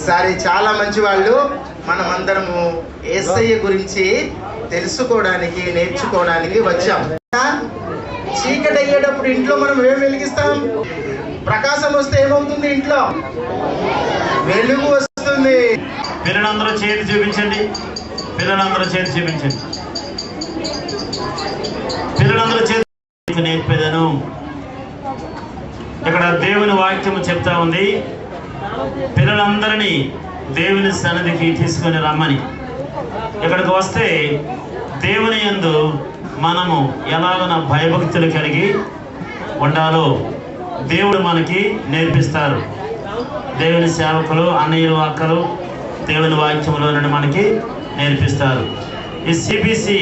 సరే, చాలా మంచి వాళ్ళు. మనమందరము యేసయ్య గురించి తెలుసుకోవడానికి, నేర్చుకోవడానికి వచ్చాం. చీకటి అయ్యేటప్పుడు ఇంట్లో మనం ఏం వెలిగిస్తాం? ప్రకాశం వస్తే ఏమవుతుంది? ఇంట్లో వెలుగు వస్తుంది. పిల్లలందరూ చేతి చూపించండి. పిల్లలందరూ చేతి చూపించండి. పిల్లలందరూ చేతి నేర్పేదను. ఇక్కడ దేవుని వాక్యము చెప్తా ఉంది, పిల్లలందరినీ దేవుని సన్నిధికి తీసుకొని రమ్మని. ఇక్కడికి వస్తే దేవుని యందు మనము ఎలాగన భయభక్తులు కలిగి ఉండాలో దేవుడు మనకి నేర్పిస్తారు. దేవుని సేవకులు, అన్నయ్యలు, అక్కలు దేవుని వాక్యంలో నుండి మనకి నేర్పిస్తారు. ఈ సిబిసి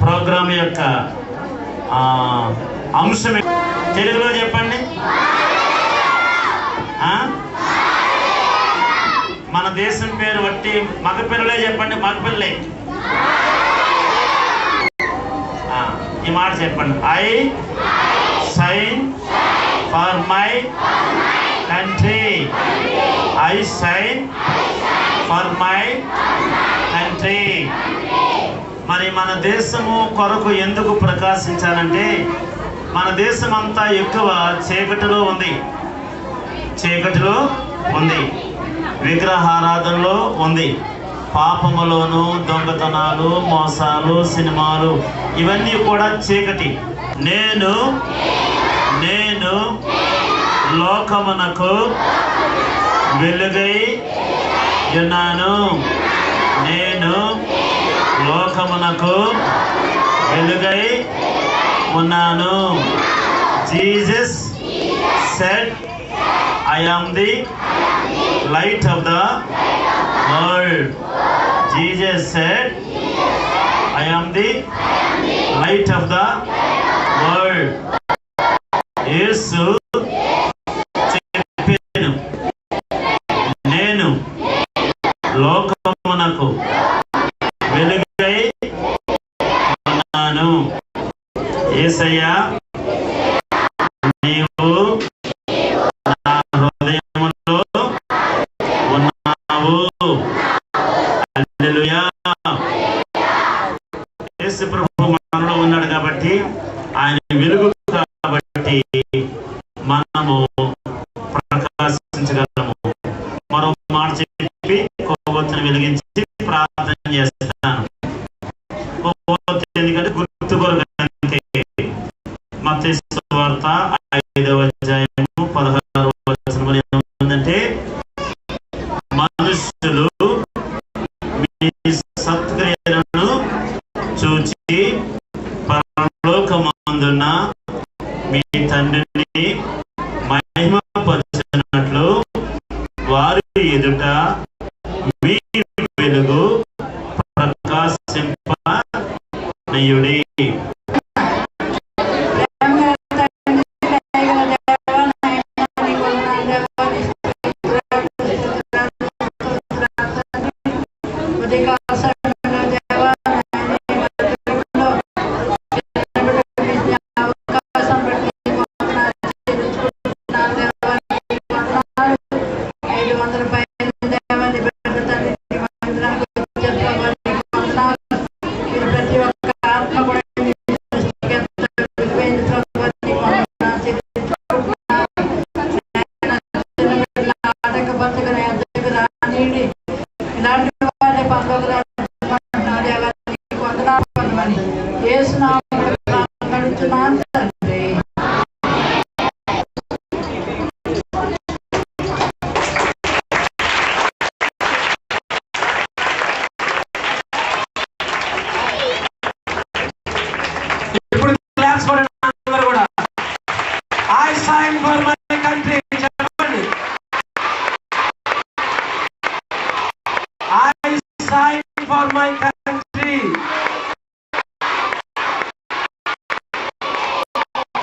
ప్రోగ్రామ్ యొక్క అంశం తెలుగులో చెప్పండి. మన దేశం పేరు బట్టి మగపిల్లలే చెప్పండి. మగపిల్లలే ఈ మాట చెప్పండి. I sign for my country. I sign for my country. మరి మన దేశము కొరకు ఎందుకు ప్రకాశించాలంటే, మన దేశం అంతా ఎక్కువ చీకటిలో ఉంది. చీకటిలో ఉంది, విగ్రహారాధనలో ఉంది, పాపములోను, దొంగతనాలు, మోసాలు, సినిమాలు, ఇవన్నీ కూడా చీకటి. నేను లోకమునకు వెలుగై ఉన్నాను. నేను లోకమునకు వెలుగై ఉన్నాను. Jesus said, I am the light of the world. Jesus said, I am the light of the world. యేసు చెప్పెను, నేను లోకమునకు వెలుగై ఉన్నాను. యేసయ్యా, నీవు నా హృదయములో ఉన్నావు. హల్లెలూయా. యేసు ప్రభువు మనలో ఉన్నాడు కాబట్టి, ఆయన వెలుగు కాబట్టి మనము ప్రకాశించగలము. మరో మాట చెప్పి కొవ్వొత్తిని వెలిగించి ప్రార్థన చేస్తాను. ఎందుకంటే గుర్తు కొరకు. మత్తయి సువార్త 5వ అధ్యాయము 16వ వచనంలో ఏముందంటే, మనుషులు మీ సత్క్రియలను చూచి పరలోకమందున్న మీ తండ్రిని మహిమపరచునట్లు వారి ఎదుట మీ వెలుగు ప్రకాశింపనీయుడి.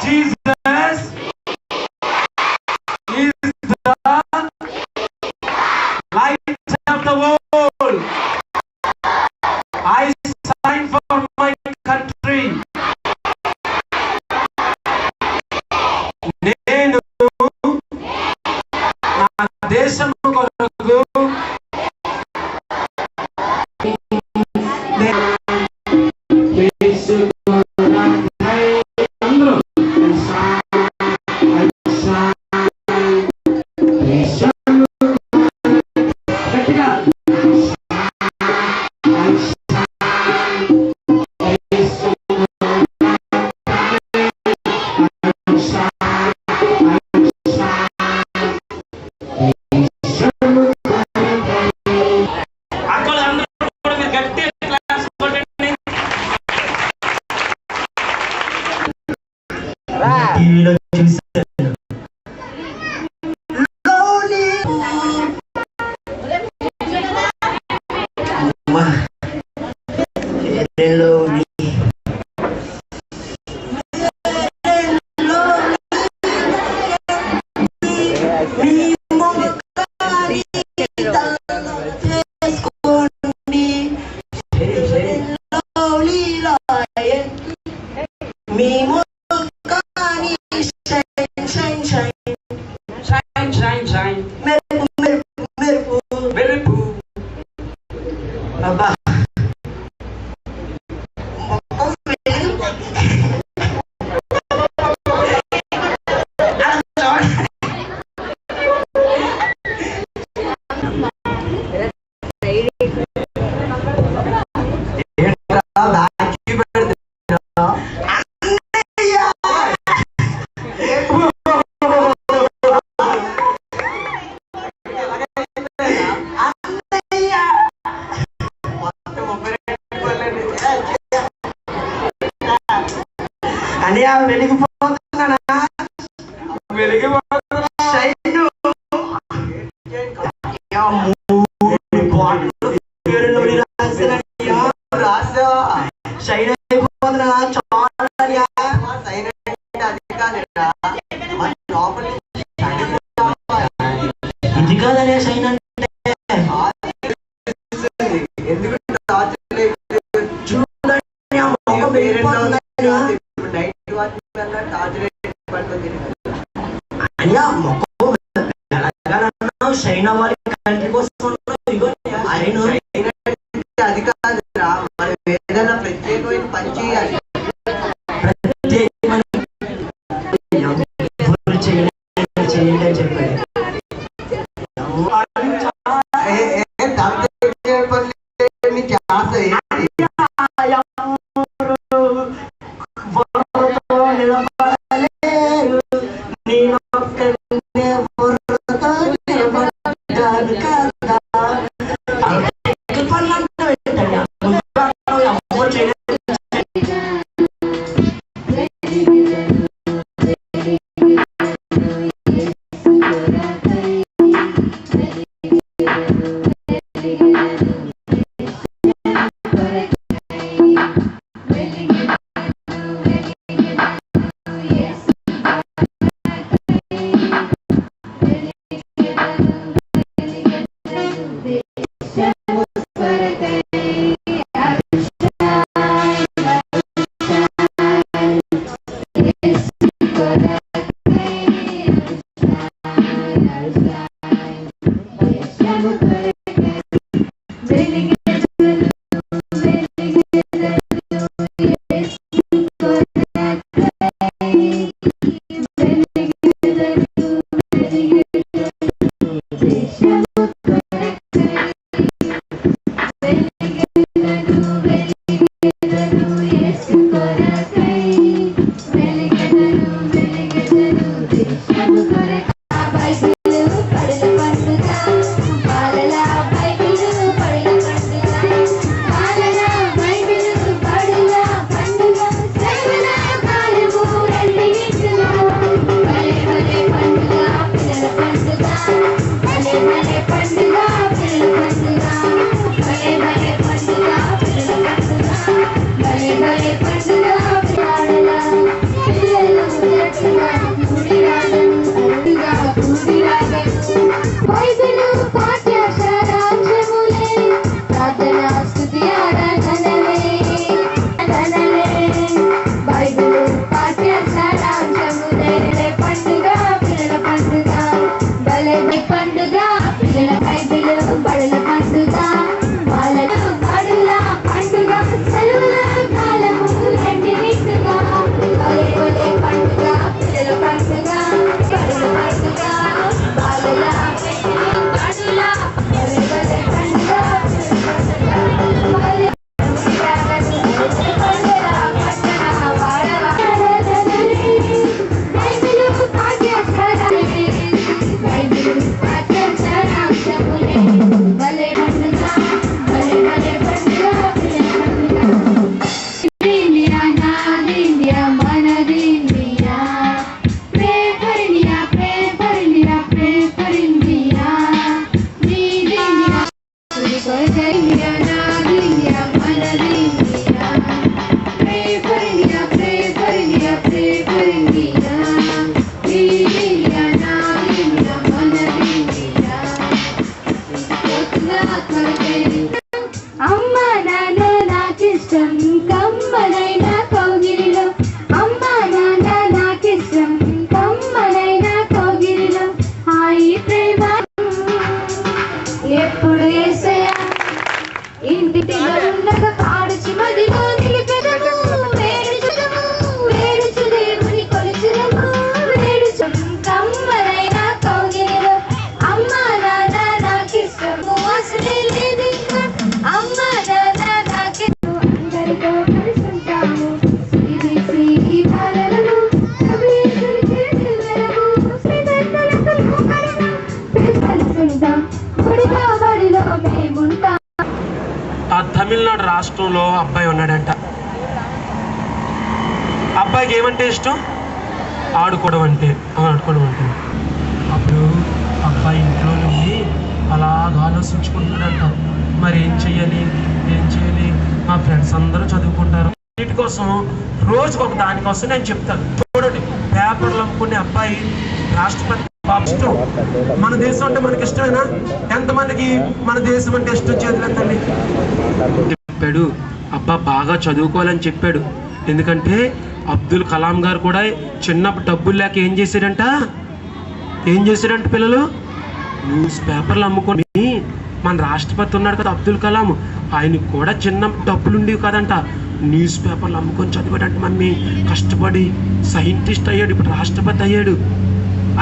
Jesus is the light of the world. I sign for my country. నేను నా దేశం కొరకు భలే భలే పండుగ పాడలా పిల్లలు రాష్ట్రంలో అబ్బాయి ఉన్నాడంట. అబ్బాయికి ఏమంటే ఇష్టం? ఆడుకోవడం అంటే. అప్పుడు అబ్బాయి ఇంట్లో నుండి అలాగా ఆలోచించుకుంటున్నాడంట, మరి ఏం చెయ్యాలి. మా ఫ్రెండ్స్ అందరూ చదువుకుంటారు, వీటి కోసం రోజుకు ఒక దానికోసం నేను చెప్తాను. చూడండి, పేపర్లు అమ్ముకునే అబ్బాయి రాష్ట్రపతి ఇష్టం. మన దేశం అంటే మనకి ఇష్టమేనా? ఎంతమందికి మన దేశం అంటే ఇష్టం? చేతులెత్తండి. చెప్పాడు, అబ్బా బాగా చదువుకోవాలని చెప్పాడు. ఎందుకంటే అబ్దుల్ కలాం గారు కూడా చిన్నప్పుడు డబ్బులు లేక ఏం చేశాడంట పిల్లలు? న్యూస్ పేపర్లు అమ్ముకొని, మన రాష్ట్రపతి ఉన్నాడు కదా అబ్దుల్ కలాం, ఆయనకు కూడా చిన్న డబ్బులు ఉండేవి కదంట. న్యూస్ పేపర్లు అమ్ముకొని చదివాడంట. మమ్మీ కష్టపడి సైంటిస్ట్ అయ్యాడు, ఇప్పుడు రాష్ట్రపతి అయ్యాడు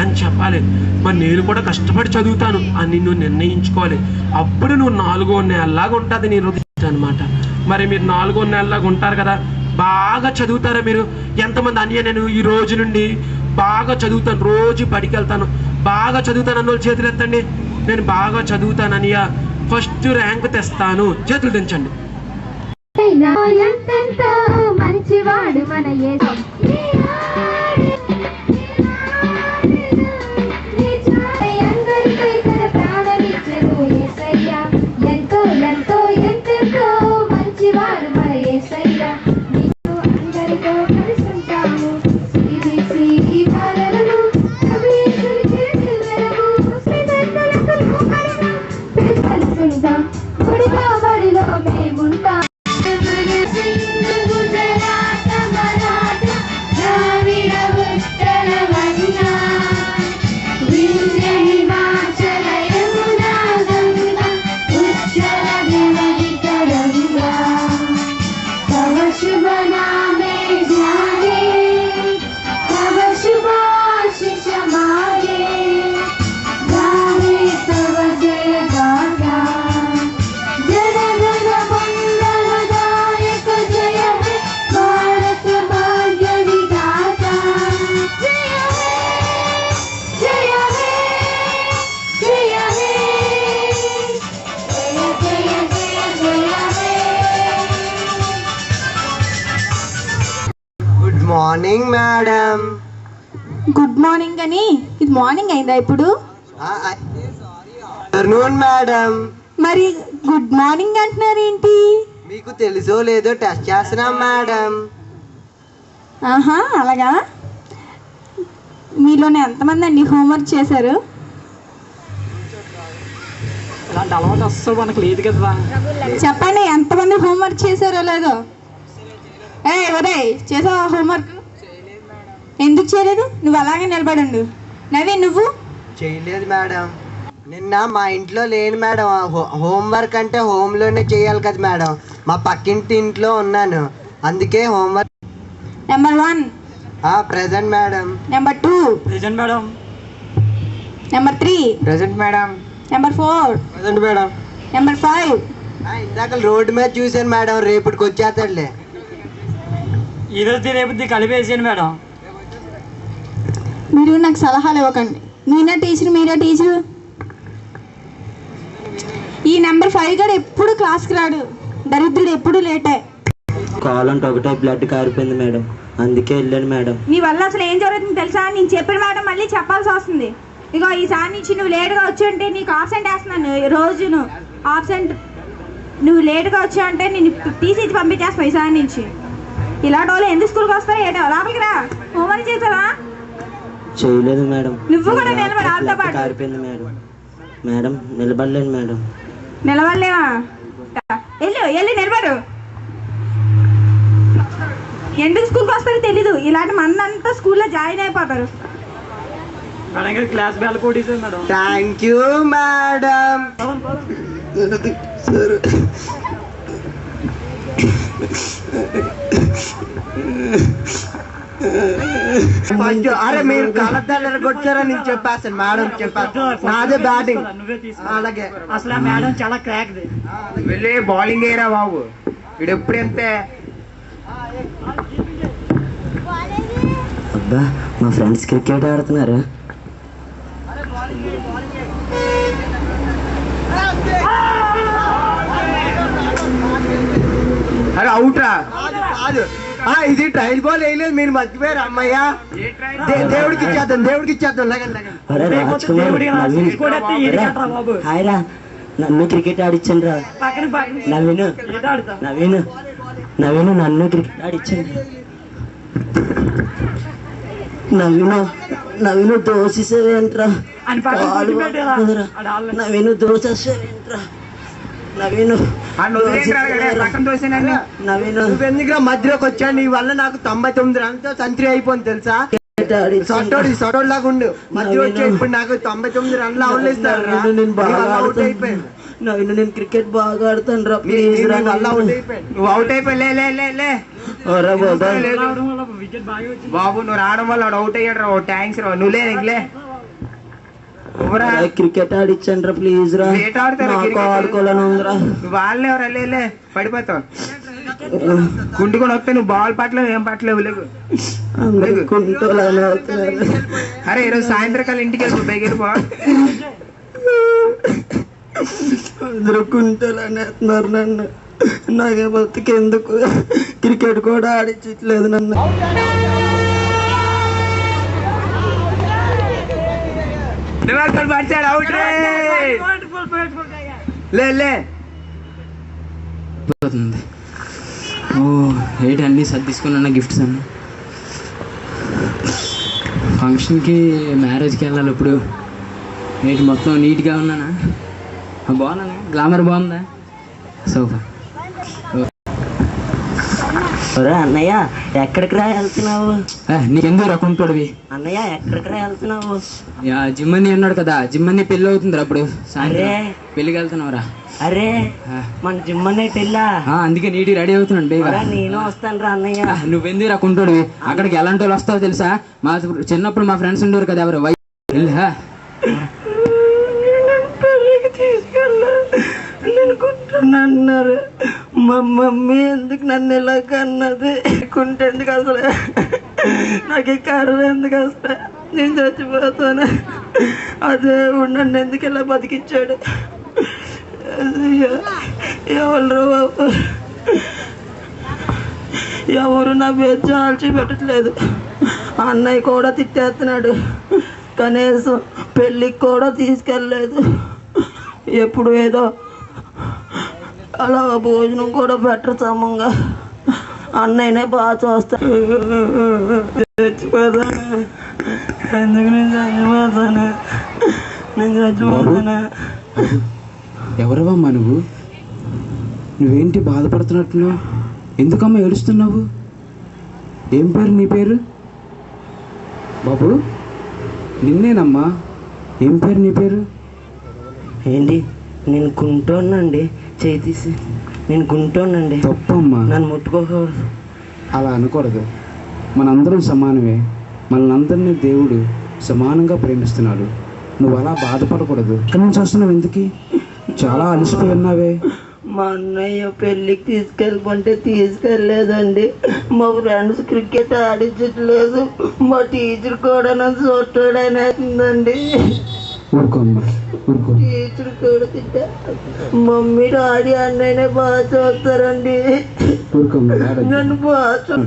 అని చెప్పాలి. మరి నేను కూడా కష్టపడి చదువుతాను అని నువ్వు నిర్ణయించుకోవాలి. అప్పుడు నువ్వు 4వ నెలలాగా ఉంటుంది నీ హృదయం అనమాట. మరి మీరు 4వ నెలలాగా ఉంటారు కదా, బాగా చదువుతారా మీరు? ఎంతమంది అన్నయ్య నేను ఈ రోజు నుండి బాగా చదువుతాను, రోజు బడికి వెళ్తాను, బాగా చదువుతాను అన్న వాళ్ళు చేతులు ఎత్తండి. నేను బాగా చదువుతాను అన్నయ్య, ఫస్ట్ ర్యాంక్ తెస్తాను, చేతులు దించండి. మంచివాడు మన యేసు. ఎంతో ఎంతో ఎంతెంతో మంచివాడు మన యేసయ్య. అందరితో కలిసి ఉంటాము, ఈ బాలలను కలుసుకుంటాం, గుడిలో బడిలో మేముంటాం. గుజరాత మరాఠ ద్రావిడ ఉత్తర వన్నా వింధ్య హిమాచల యమునా గంగా ఉజ్జల జలధి తరంగా తవ శుభ నామే ధ్యానే తవ శుభాశిష మాగే గానే తవ జయ గాథా జన జన మంగళదాయక జయ హే భారత భాగ్య విధాత. జయ హే జయ హే జయ హే జయ జయ జయ హే. Good morning madam. Good morning అని ఇది మార్నింగ్ అయిందా ఇప్పుడు? Afternoon madam. మరి గుడ్ మార్నింగ్ అంటున్నారు ఏంటి? మీకు తెలుసో లేదో టెస్ట్ చేస్తున్నాం మేడం. ఆహా అలాగా. మీలోనే ఎంతమంది అండి హోంవర్క్ చేశారు? ఇలాంటి అలవాటు అస్సలు మనకు లేదు కదా. చెప్పండి ఎంతమంది హోంవర్క్ చేశారో లేదో. ఉదయ్ చేసావా హోంవర్క్? ఎందుకు చేయలేదు? నువ్వు అలాగే నిలబడండు. నవీన్ నువ్వు? చేయలేదు మేడం. నిన్న మా ఇంట్లో లేను మేడం. హోంవర్క్ అంటే హోమ్లోనే చేయాలి కదా మేడం. మా పక్కింటి ఇంట్లో ఉన్నాను, అందుకే homework. Number 1 present madam. Number 2 present madam. Number 3 present madam. Number 4 present madam. Number 5 ఇందాక రోడ్డు మీద చూశాను మేడం, రేపటికి వచ్చేస్తాడులే. ఈరోజు రేపు కలిపేసాను మేడం. మీరు నాకు సలహాలు ఇవ్వకండి. మీనా టీచర్, మీరా టీచరు. ఈ నెంబర్ 5 గడు ఎప్పుడు క్లాస్కి రాడు, దరిద్రుడు ఎప్పుడు లేటే. కావాలంటే ఒకటే బ్లడ్ కారిపోయింది మేడం, అందుకే వెళ్ళాను మేడం. నీ వల్ల అసలు ఏం జరుగుతుంది తెలుసా? నేను చెప్పిన మాట మళ్ళీ చెప్పాల్సి వస్తుంది. ఇగో ఈసారి నుంచి నువ్వు లేట్గా వచ్చి నీకు ఆబ్సెంట్ వేస్తున్నాను. రోజును ఆబ్సెంట్ నువ్వు లేట్గా వచ్చావంటే నేను తీసి పంపించేస్తాను ఈసారి నుంచి. ఇలాంటి వాళ్ళు ఎందుకు స్కూల్కి వస్తారో ఏటో. లోపలికి రా. హోంవర్క్ చేసావా? చేయలేదు మేడం. నువ్వు కూడా నిలబడి వాళ్ళతో పాటు. కారిపోయింది మేడం. మేడం నిలబడలేను మేడం. నిలబడలేవా? వెళ్ళి నిలబడు. ఎందుకు స్కూల్కి వస్తారో తెలీదు. ఇలాంటి మందంతా స్కూల్లో జాయిన్ అయిపోతారు. మేడం గారు క్లాస్ బెల్ కొట్టేసారు మేడం. Thank you madam. అరే మీరు కళ్ళద్దాలు కొట్టారని నేను చెప్పేస్తాను మేడం. చెప్పాను నాదే బ్యాటింగ్. అలాగే అసలు మేడం చాలా క్రాక్. వెళ్ళి బౌలింగ్ వేయరా బాబు, వీడు ఎప్పుడు ఎంతే. అబ్బా మా ఫ్రెండ్స్ క్రికెట్ ఆడుతున్నారు. అరే అవుట్రా కాదు ఇది ట్రైల్ బాల్ వేయలేదు మీరు మర్చిపోయారు అమ్మయ్య దేవుడికి ఇచ్చేద్దాం లేకండి అరే రాజ్ కుమార్ హాయ్ రా నన్ను క్రికెట్ ఆడిచ్చండి రా నవీను నన్ను క్రికెట్ ఆడిచ్చండి నవీను దోసేసేవేంట్రా నవీను దోసేసేవేంట్రా నవీను నువ్వెందుకు మధ్యలోకి వచ్చాను నీ వల్ల నాకు 99 రన్తో సెంచరీ అయిపోయింది తెలుసా సొటోడు లాగా ఉండు మధ్యలో వచ్చే ఇప్పుడు నాకు 99 రన్లు అవులేస్తారు నవీను నేను క్రికెట్ బాగా ఆడుతాను రా ప్లీజ్ నువ్వు అవుట్ అయిపోయి బాబు నువ్వు రావడం వల్ల అవుట్ అయ్యాడు రా థ్యాంక్స్ రా నువ్వు లే క్రికెట్ ఆడిచ్చండి రా ప్లీజ్ రా ఆడుకోవాలని ఉందిరా వాళ్ళే ఎవరా లే పడిపోతావు కుంటుకొని వస్తే నువ్వు బాల్ పట్టలేవు ఏం పట్టలేవు లేవు అరే ఈరోజు సాయంత్రకాలం ఇంటికి వెళ్ళిపో బయగిరిపో అందరూ కుంటలనేస్తున్నారు నన్ను నాకే బతికెందుకు క్రికెట్ కూడా ఆడించట్లేదు నన్ను ఏంటి అన్నీ సర్దిసుకున్నా గిఫ్ట్స్ అన్నీ ఫంక్షన్కి మ్యారేజ్కి వెళ్ళాలి ఇప్పుడు ఏంటి మొత్తం నీట్గా ఉన్నానా బాగున్నానా గ్లామర్ బాగుందా సోఫా అన్నయ్య ఎక్కడికి రా వెళ్తున్నావు నీకెందుకు రకుంటాడువి అన్నయ్య ఎక్కడికి రా వెళ్తున్నావు జిమ్ అని అన్నాడు కదా జిమ్ అని పెళ్ళి అవుతుంది అప్పుడు సాయంత్రం పెళ్ళికి వెళ్తున్నావురా అరే మన జిమ్ అనే పెళ్ళా అందుకే నీటి రెడీ అవుతున్నాడు బేగా నేను వస్తాను రా అన్నయ్య నువ్వెందుకు రకుంటాడు అక్కడికి ఎలాంటి వాళ్ళు వస్తావో తెలుసా మా చిన్నప్పుడు మా ఫ్రెండ్స్ ఉండేవారు కదా ఎవరు అన్నారు మా మమ్మీ ఎందుకు నన్ను ఇలా కన్నది ఎందుకు అసలు నాకు ఈ కర్ర ఎందుకు వస్తా నేను చచ్చిపోతాను అదే నన్ను ఎందుకు ఇలా బతికించాడు ఎవరు బాబు ఎవరు నా పేరు చాల్చి పెట్టట్లేదు అన్నయ్య కూడా తిట్టేస్తున్నాడు కనీసం పెళ్ళికి కూడా తీసుకెళ్ళలేదు ఎప్పుడు ఏదో అలా భోజనం కూడా బెటర్ సమంగా అన్నయ్యనే బాగా చూస్తాను చచ్చిపోతాను ఎందుకు నేను చచ్చిపోతాను ఎవరవమ్మా నువ్వేంటి బాధపడుతున్నట్టున్నావు ఎందుకమ్మా ఏడుస్తున్నావు ఏం పేరు నీ పేరు బాబు నిన్నేనమ్మా ఏం పేరు నీ పేరు ఏంటి నేను గుంటోనండి చేతీసి నేను గుంటోనండి తప్పమ్మా నన్ను ముట్టుకోకూడదు అలా అనకూడదు మనందరం సమానమే మనందరినీ దేవుడు సమానంగా ప్రేమిస్తున్నాడు నువ్వు అలా బాధపడకూడదు ఎక్కడి నుంచి వస్తున్నావు ఎందుకు చాలా అలసిపోయి ఉన్నావే మా అన్నయ్య పెళ్ళికి తీసుకెళ్ళమంటే తీసుకెళ్ళలేదండి మా ఫ్రెండ్స్ క్రికెట్ ఆడించట్లేదు మా టీచర్ కూడా నన్ను చూడడానేసిందండి టీచర్ కూడా తింటే మమ్మీ డాడీ అన్నయ్యనే బాగా చూస్తారండి నన్ను బాగా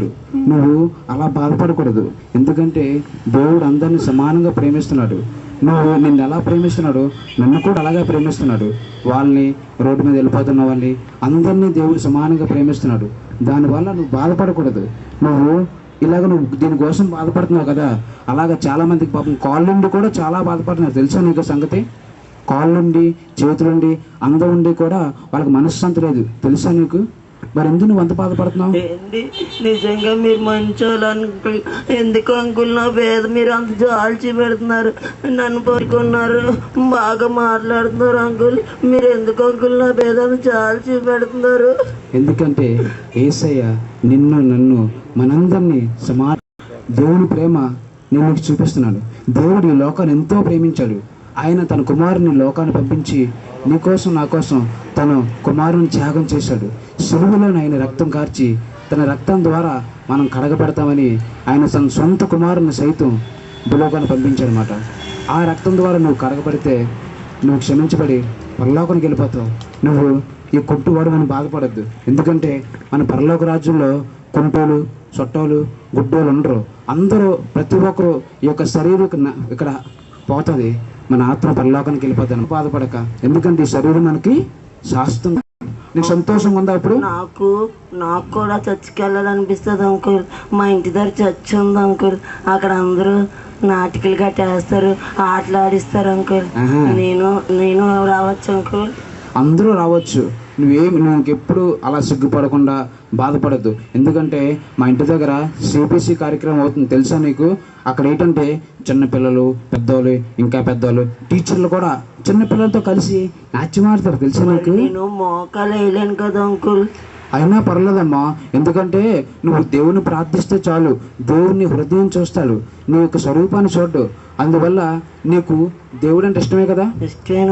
నువ్వు అలా బాధపడకూడదు ఎందుకంటే దేవుడు అందరిని సమానంగా ప్రేమిస్తున్నాడు నువ్వు నిన్ను ఎలా ప్రేమిస్తున్నాడు నన్ను కూడా అలాగే ప్రేమిస్తున్నాడు వాళ్ళని రోడ్డు మీద వెళ్ళిపోతున్న వాళ్ళని అందరినీ దేవుడు సమానంగా ప్రేమిస్తున్నాడు దానివల్ల నువ్వు బాధపడకూడదు నువ్వు నువ్వు దీనికోసం బాధపడుతున్నావు కదా అలాగా చాలా మందికి పాపం కాళ్ళుండి కూడా చాలా బాధపడుతున్నారు తెలుసా నీకు సంగతి కాళ్ళుండి చేతులుండి అందం ఉండి కూడా వాళ్ళకి మనశ్శాంతి లేదు తెలుసా నీకు మరి ఎందుకు నువ్వు అంత బాధపడుతున్నావు ఏంటి నిజంగా మీరు మంచోళ్ళు అంకుల్ ఎందుకు అంకుల్ నా పేద మీరు అంత జాల్చి పెడుతున్నారు నన్ను పడుకున్నారు బాగా మాట్లాడుతున్నారు అంకుల్ మీరు ఎందుకు అంకుల్ నా పేదను జాల్చి పెడుతున్నారు ఎందుకంటే యేసయ్య నిన్ను నన్ను మనందరినీ దేవుని ప్రేమ నేను చూపిస్తున్నాడు దేవుడు ఈ లోకాన్ని ఎంతో ప్రేమించాడు ఆయన తన కుమారుని లోకాన్ని పంపించి నీకోసం నా కోసం తన కుమారుని త్యాగం చేశాడు సిలువలో ఆయన రక్తం కార్చి తన రక్తం ద్వారా మనం కడగబడతామని ఆయన తన సొంత కుమారుని సైతం భూలోకాన్ని పంపించాడనమాట ఆ రక్తం ద్వారా నువ్వు కడగబడితే నువ్వు క్షమించబడి పరలోకానికి వెళ్ళిపోతావు నువ్వు ఈ కొట్టువాడు అని బాధపడద్దు. ఎందుకంటే మన పరలోక రాజ్యంలో కుంటోలు, చొట్టోలు, గుడ్డోలు ఉండరు. అందరూ ప్రతి ఒక్కరు ఈ యొక్క శరీరం ఇక్కడ పోతుంది, మన ఆత్మ పరలోకానికి వెళ్ళిపోతాను. బాధపడక, ఎందుకంటే ఈ శరీరం మనకి శాశ్వతంగా. నీకు సంతోషంగా ఉందా? అప్పుడు నాకు కూడా చర్చికి వెళ్ళాలనిపిస్తుంది అంకుల్. మా ఇంటి దగ్గర చర్చ్ ఉంది అంకుల్. అక్కడ అందరూ నాటికలు కట్టేస్తారు, ఆటలు ఆడిస్తారు అంకుల్. నేను రావచ్చు అంకుల్? అందరూ రావచ్చు. నువ్వు ఎప్పుడు అలా సిగ్గుపడకుండా బాధపడద్దు. ఎందుకంటే మా ఇంటి దగ్గర సిపిసి కార్యక్రమం అవుతుంది, తెలుసా నీకు? అక్కడ ఏంటంటే చిన్నపిల్లలు, పెద్దోళ్ళు, ఇంకా పెద్దోళ్ళు, టీచర్లు కూడా చిన్నపిల్లలతో కలిసి నాట్యం ఆడతారు, తెలుసా నీకు? నేను మోకాలు వేయలేను కదా అంకుల్. అయినా పర్లేదమ్మా, ఎందుకంటే నువ్వు దేవుని ప్రార్థిస్తే చాలు, దేవుని హృదయం చూస్తాడు, నీ యొక్క స్వరూపాన్ని చూడ్డు. అందువల్ల నీకు దేవుడు అంటే ఇష్టమే కదా?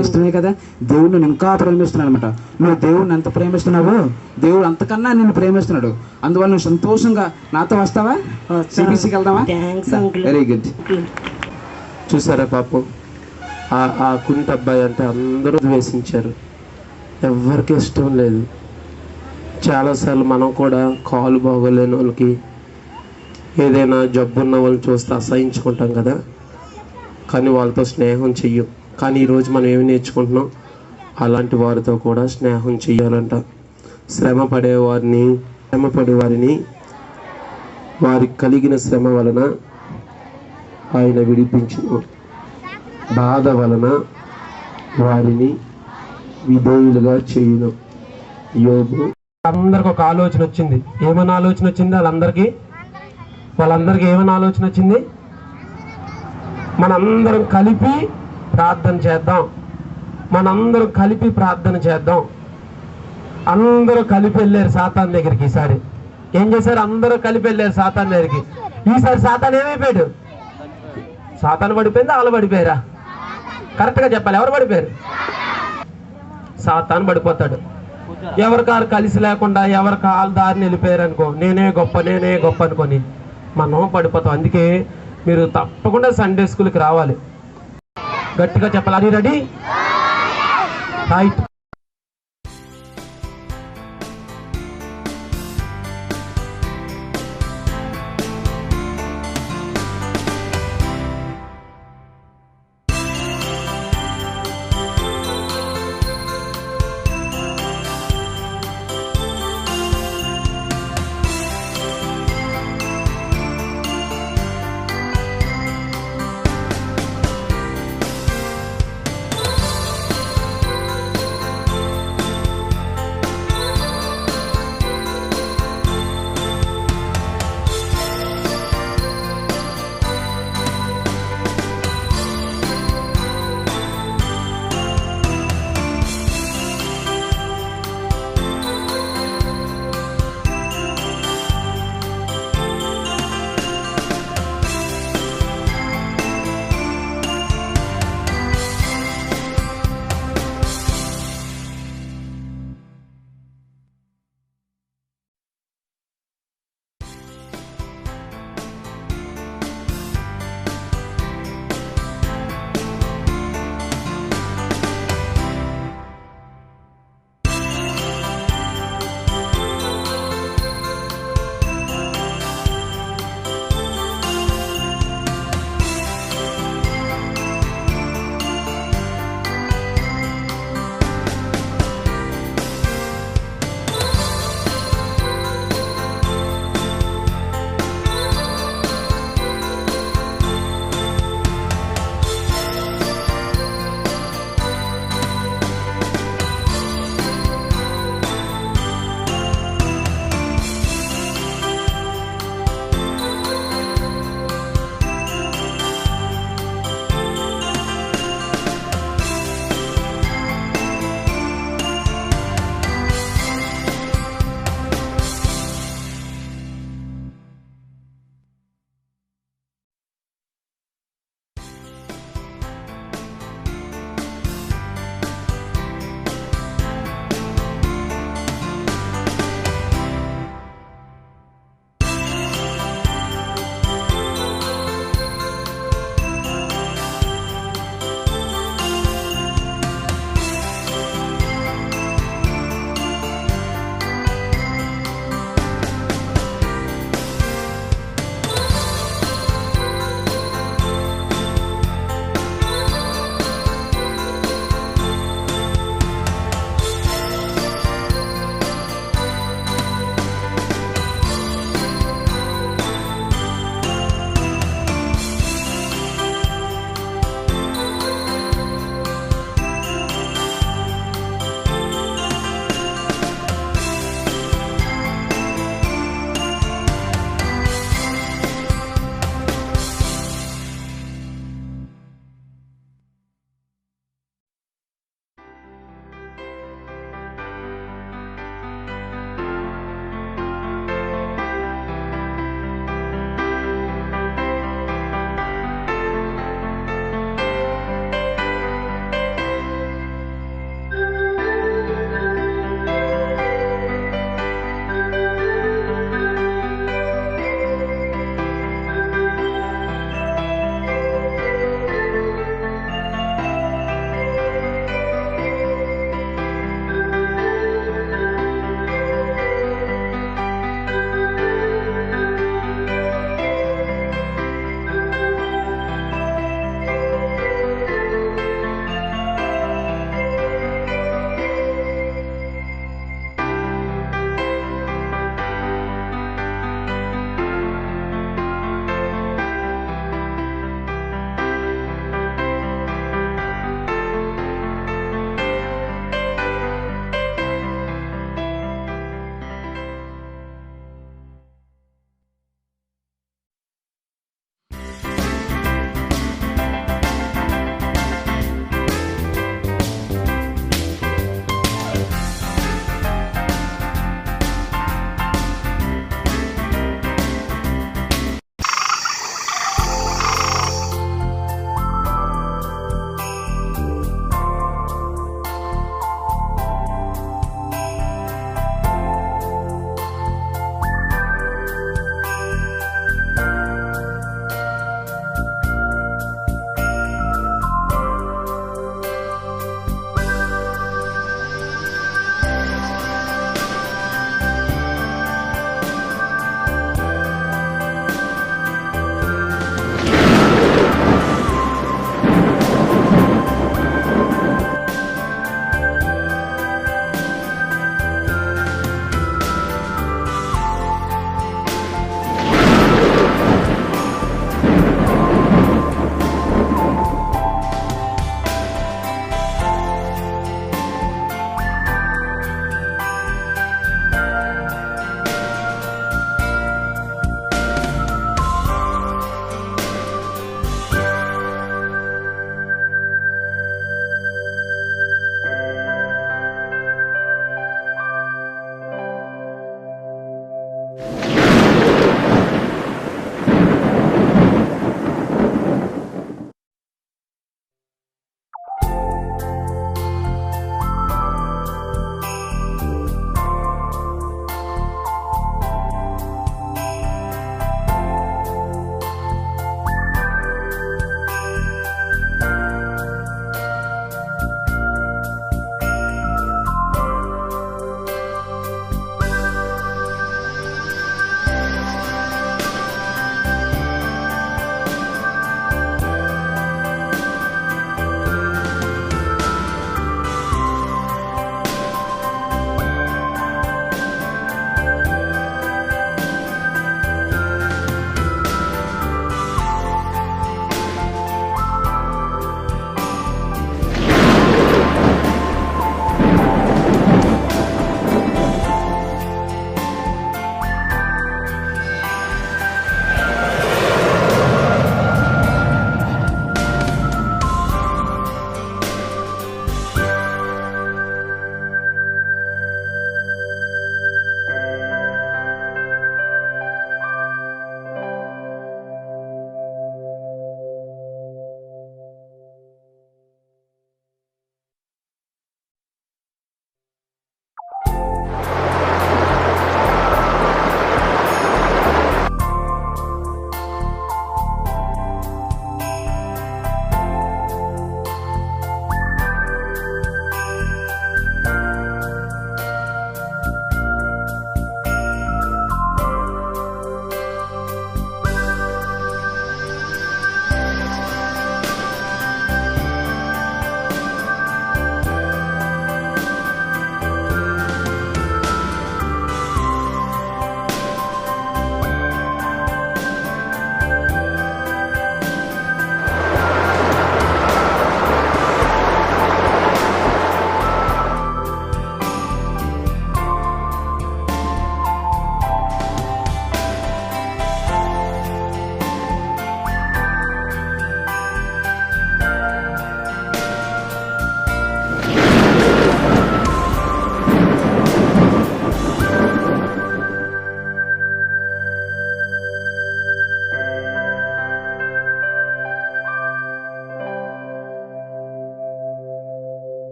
ఇష్టమే కదా? దేవుడు నేను ఇంకా ప్రేమిస్తున్నాడు అనమాట. నువ్వు దేవుడిని ఎంత ప్రేమిస్తున్నావో దేవుడు అంతకన్నా నిన్ను ప్రేమిస్తున్నాడు. అందువల్ల నువ్వు సంతోషంగా నాతో వస్తావా? సిబిసికి వెళ్దామా? Very good. చూసారా పాపం, ఆ కుంటి అబ్బాయి అంటే అందరూ ద్వేషించారు, ఎవరికి ఇష్టం లేదు. చాలాసార్లు మనం కూడా కాలు బాగోలేని వాళ్ళకి, ఏదైనా జబ్బు ఉన్న వాళ్ళని చూస్తే అసహించుకుంటాం కదా, కానీ వాళ్ళతో స్నేహం చెయ్యం. కానీ ఈరోజు మనం ఏమి నేర్చుకుంటున్నాం? అలాంటి వారితో కూడా స్నేహం చెయ్యాలంట. శ్రమ పడేవారిని వారికి కలిగిన శ్రమ వలన ఆయన విడిపించును, బాధ వలన వారిని విధేయులుగా చేయును. యోబు. అందరికి ఒక ఆలోచన వచ్చింది. ఏమైనా ఆలోచన వచ్చింది? వాళ్ళందరికీ ఏమైనా ఆలోచన వచ్చింది? మనందరం కలిపి ప్రార్థన చేద్దాం. అందరూ కలిపి వెళ్ళారు సాతాన్ దగ్గరికి. ఈసారి ఏం చేశారు? అందరూ కలిపి వెళ్ళారు సాతాన్ దగ్గరికి. ఈసారి సాతాన్ ఏమైపోయాడు? సాతాన్ పడిపోయింది, వాళ్ళు పడిపోయారా? కరెక్ట్గా చెప్పాలి, ఎవరు పడిపోయారు? సాతాన్ పడిపోతాడు. ఎవరికారు కలిసి లేకుండా ఎవరి కాలు దారిని వెళ్ళిపోయారు అనుకో, నేనే గొప్ప అనుకొని మనం పడిపోతాం. అందుకే మీరు తప్పకుండా సండే స్కూల్కి రావాలి. గట్టిగా చెప్పాలి. రెడీ? రైట్.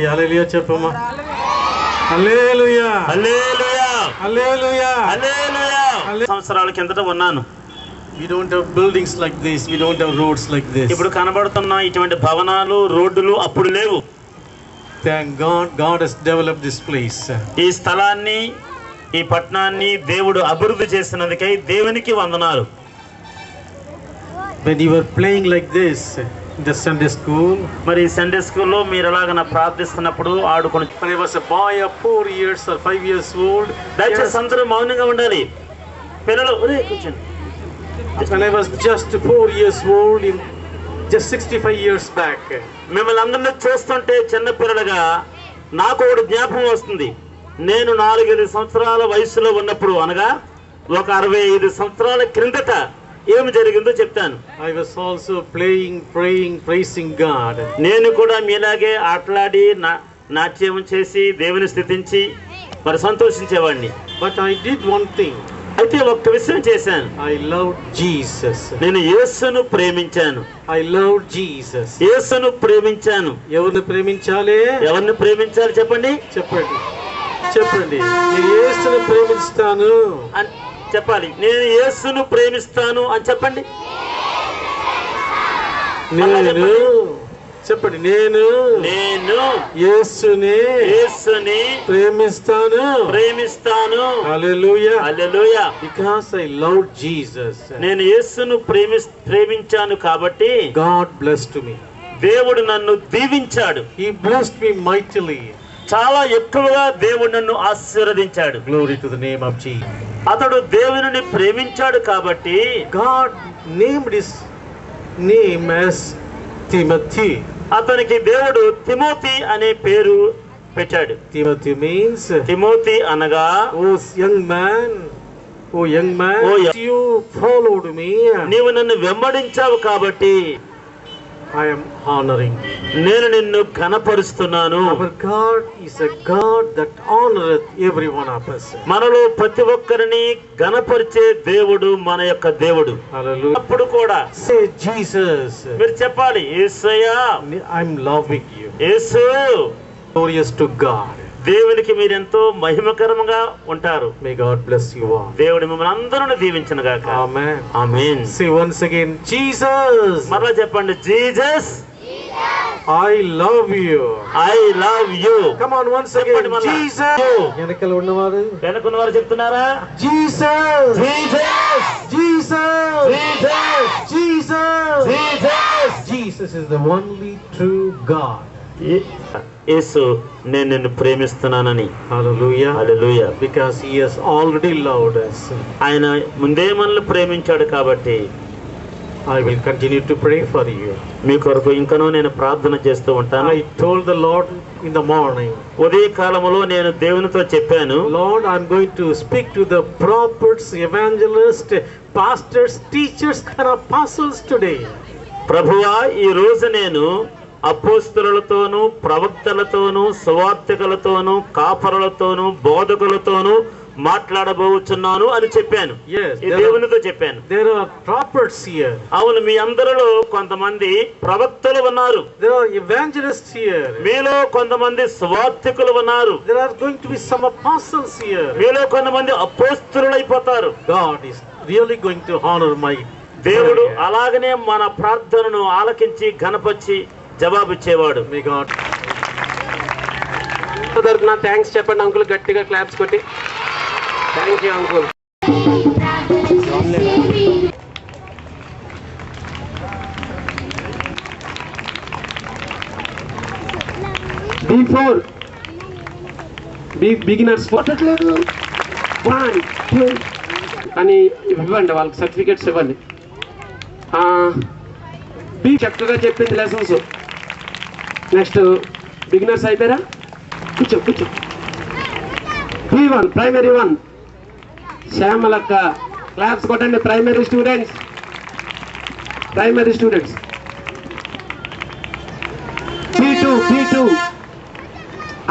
చెప్పండి హల్లెలూయా చెప్పమ్మా. హల్లెలూయా హల్లెలూయా హల్లెలూయా. హల్లెలూయా. సంవత్సరాల కిందట ఉన్నాను. We don't have buildings like this. We don't have roads like this. ఇప్పుడు కనబడుతున్న ఇటువంటి భవనాలు, రోడ్డులు అప్పుడు లేవు. Thank God, God has developed this place. ఈ స్థలాన్ని, ఈ పట్టణాన్ని దేవుడు అభివృద్ధి చేసినందుకై దేవునికి వందనాలు. When you were playing like this in the Sunday school, మరి సండే స్కూల్లో మీరు ఎలాగైనా ప్రార్థిస్తున్నప్పుడు ఆడుకొని, when I was a boy of 4 years or 5 years old, దయచేసి అందరూ మౌనంగా ఉండాలి. పిల్లలు కూర్చోండి. when I was just 4 years old, in just 65 years back, మిమ్మల్ని అందరినీ చూస్తుంటే చిన్నపిల్లలుగా నాకు ఒకటి జ్ఞాపకం వస్తుంది. నేను 4-5 సంవత్సరాల వయసులో ఉన్నప్పుడు, అనగా ఒక 65 సంవత్సరాల క్రిందట ఏమి జరిగిందో చెప్తాను. I was also playing, praying, praising God. నేను కూడా మీలాగే ఆటలాడి నాట్యం చేసి దేవుని స్తుతించి మరి సంతోషించేవాడిని. But I did one thing. అయితే ఒక్క విషయం చేశాను. I loved Jesus. నేను యేసును ప్రేమించాను. I loved Jesus. యేసును ప్రేమించాను. ఎవరిని ప్రేమించాలి? ఎవరిని ప్రేమించాలి చెప్పండి. చెప్పండి చెప్పండి. నేను యేసుని ప్రేమిస్తాను అని చెప్పాలి. నేను యేసును ప్రేమిస్తాను అని చెప్పండి. నేను చెప్పండి. నేను యేసుని ప్రేమిస్తాను. హల్లెలూయా హల్లెలూయా. Because I loved Jesus. నేను యేసును ప్రేమించాను కాబట్టి God blessed me. దేవుడు నన్ను దీవించాడు. He blessed me mightily. చాలా ఎక్కువగా దేవుడు నన్ను ఆశీర్వదించాడు. Glory to the name of Jesus. అతడు దేవుని ప్రేమించాడు కాబట్టి God named his name as Timothy. అతనికి దేవుడు తిమోతి అనే పేరు పెట్టాడు. Timothy means, తిమోతి అనగా oh young man, you followed me. నీవు నన్ను వెంబడించావు కాబట్టి I am honoring. నేను నిన్ను ఘనపరుస్తున్నాను. Our God is a God that honoreth every one of us. మనలో ప్రతి ఒక్కరిని ఘనపరిచే దేవుడు మన యొక్క దేవుడు. Hallelujah. అప్పుడు కూడా Say Jesus. మీరు చెప్పాలి, యేసయ్యా I'm loving you. Yesu. Glorious to God. దేవునికి మీరెంతో మహిమకరంగా ఉంటారు. May God bless you all. దేవుడు మిమ్మల్ని అందరూ దీవించును గాక. Amen. ఆమేన్. Say once again, Jesus. మరలా చెప్పండి, Jesus. I love you. I love you. Come on once again, Jesus. వెనకల ఉన్నవారు, వెనకున్న వారు చెప్తున్నారా? Jesus. Jesus. Jesus. Jesus. Jesus. Jesus. Jesus is the only true God. యేసు, నేను నిన్ను ప్రేమిస్తున్నానని. Hallelujah. Hallelujah. Because he has already loved us. ఆయన ముందే మనల్ని ప్రేమించాడు కాబట్టి I will continue to pray for you. మీ కొరకు ఇంకనూ నేను ప్రార్థన చేస్తూ ఉంటాను. I told the Lord in the morning, ఉదయ కాలములో నేను దేవునితో చెప్పాను, Lord, I'm going to speak to the prophets, evangelists, pastors, teachers and apostles today. ప్రభువా, ఈ రోజు నేను అపోస్తలులతోనూ, ప్రవక్తలతోనూ, సువార్తికులతోనూ, కాపరులతోనూ, బోధకులతోనూ మాట్లాడబోచున్నాను అని చెప్పాను. దేవునితో చెప్పాను. There are prophets here. అవును, మీ అందరిలో కొంతమంది ప్రవక్తలు ఉన్నారు. There are evangelists here. మీలో కొంతమంది సువార్తికులు ఉన్నారు. There are going to be some apostles here. మీలో కొంతమంది అపోస్తలులు అయిపోతారు. God is really going to honor my దేవుడు అలాగనే మన ప్రార్థనను ఆలకించి ఘనపరిచి జవాబిచ్చేవాడు. May God. తరపున థ్యాంక్స్ చెప్పండి అంకుల్, గట్టిగా క్లాప్స్ కొట్టి. Thank you uncle. B4 beginners పట్టట్లేదు. 1 2 అని ఇవ్వండి, వాళ్ళకి సర్టిఫికేట్స్ ఇవ్వండి. బి చక్కగా చెప్పింది లెసన్స్. నెక్స్ట్ బిగినర్స్ అయిపోయారా? కూర్చో. B1 ప్రైమరీ 1 శ్యామలక్క, క్లాప్స్ కొట్టండి. ప్రైమరీ స్టూడెంట్స్ B2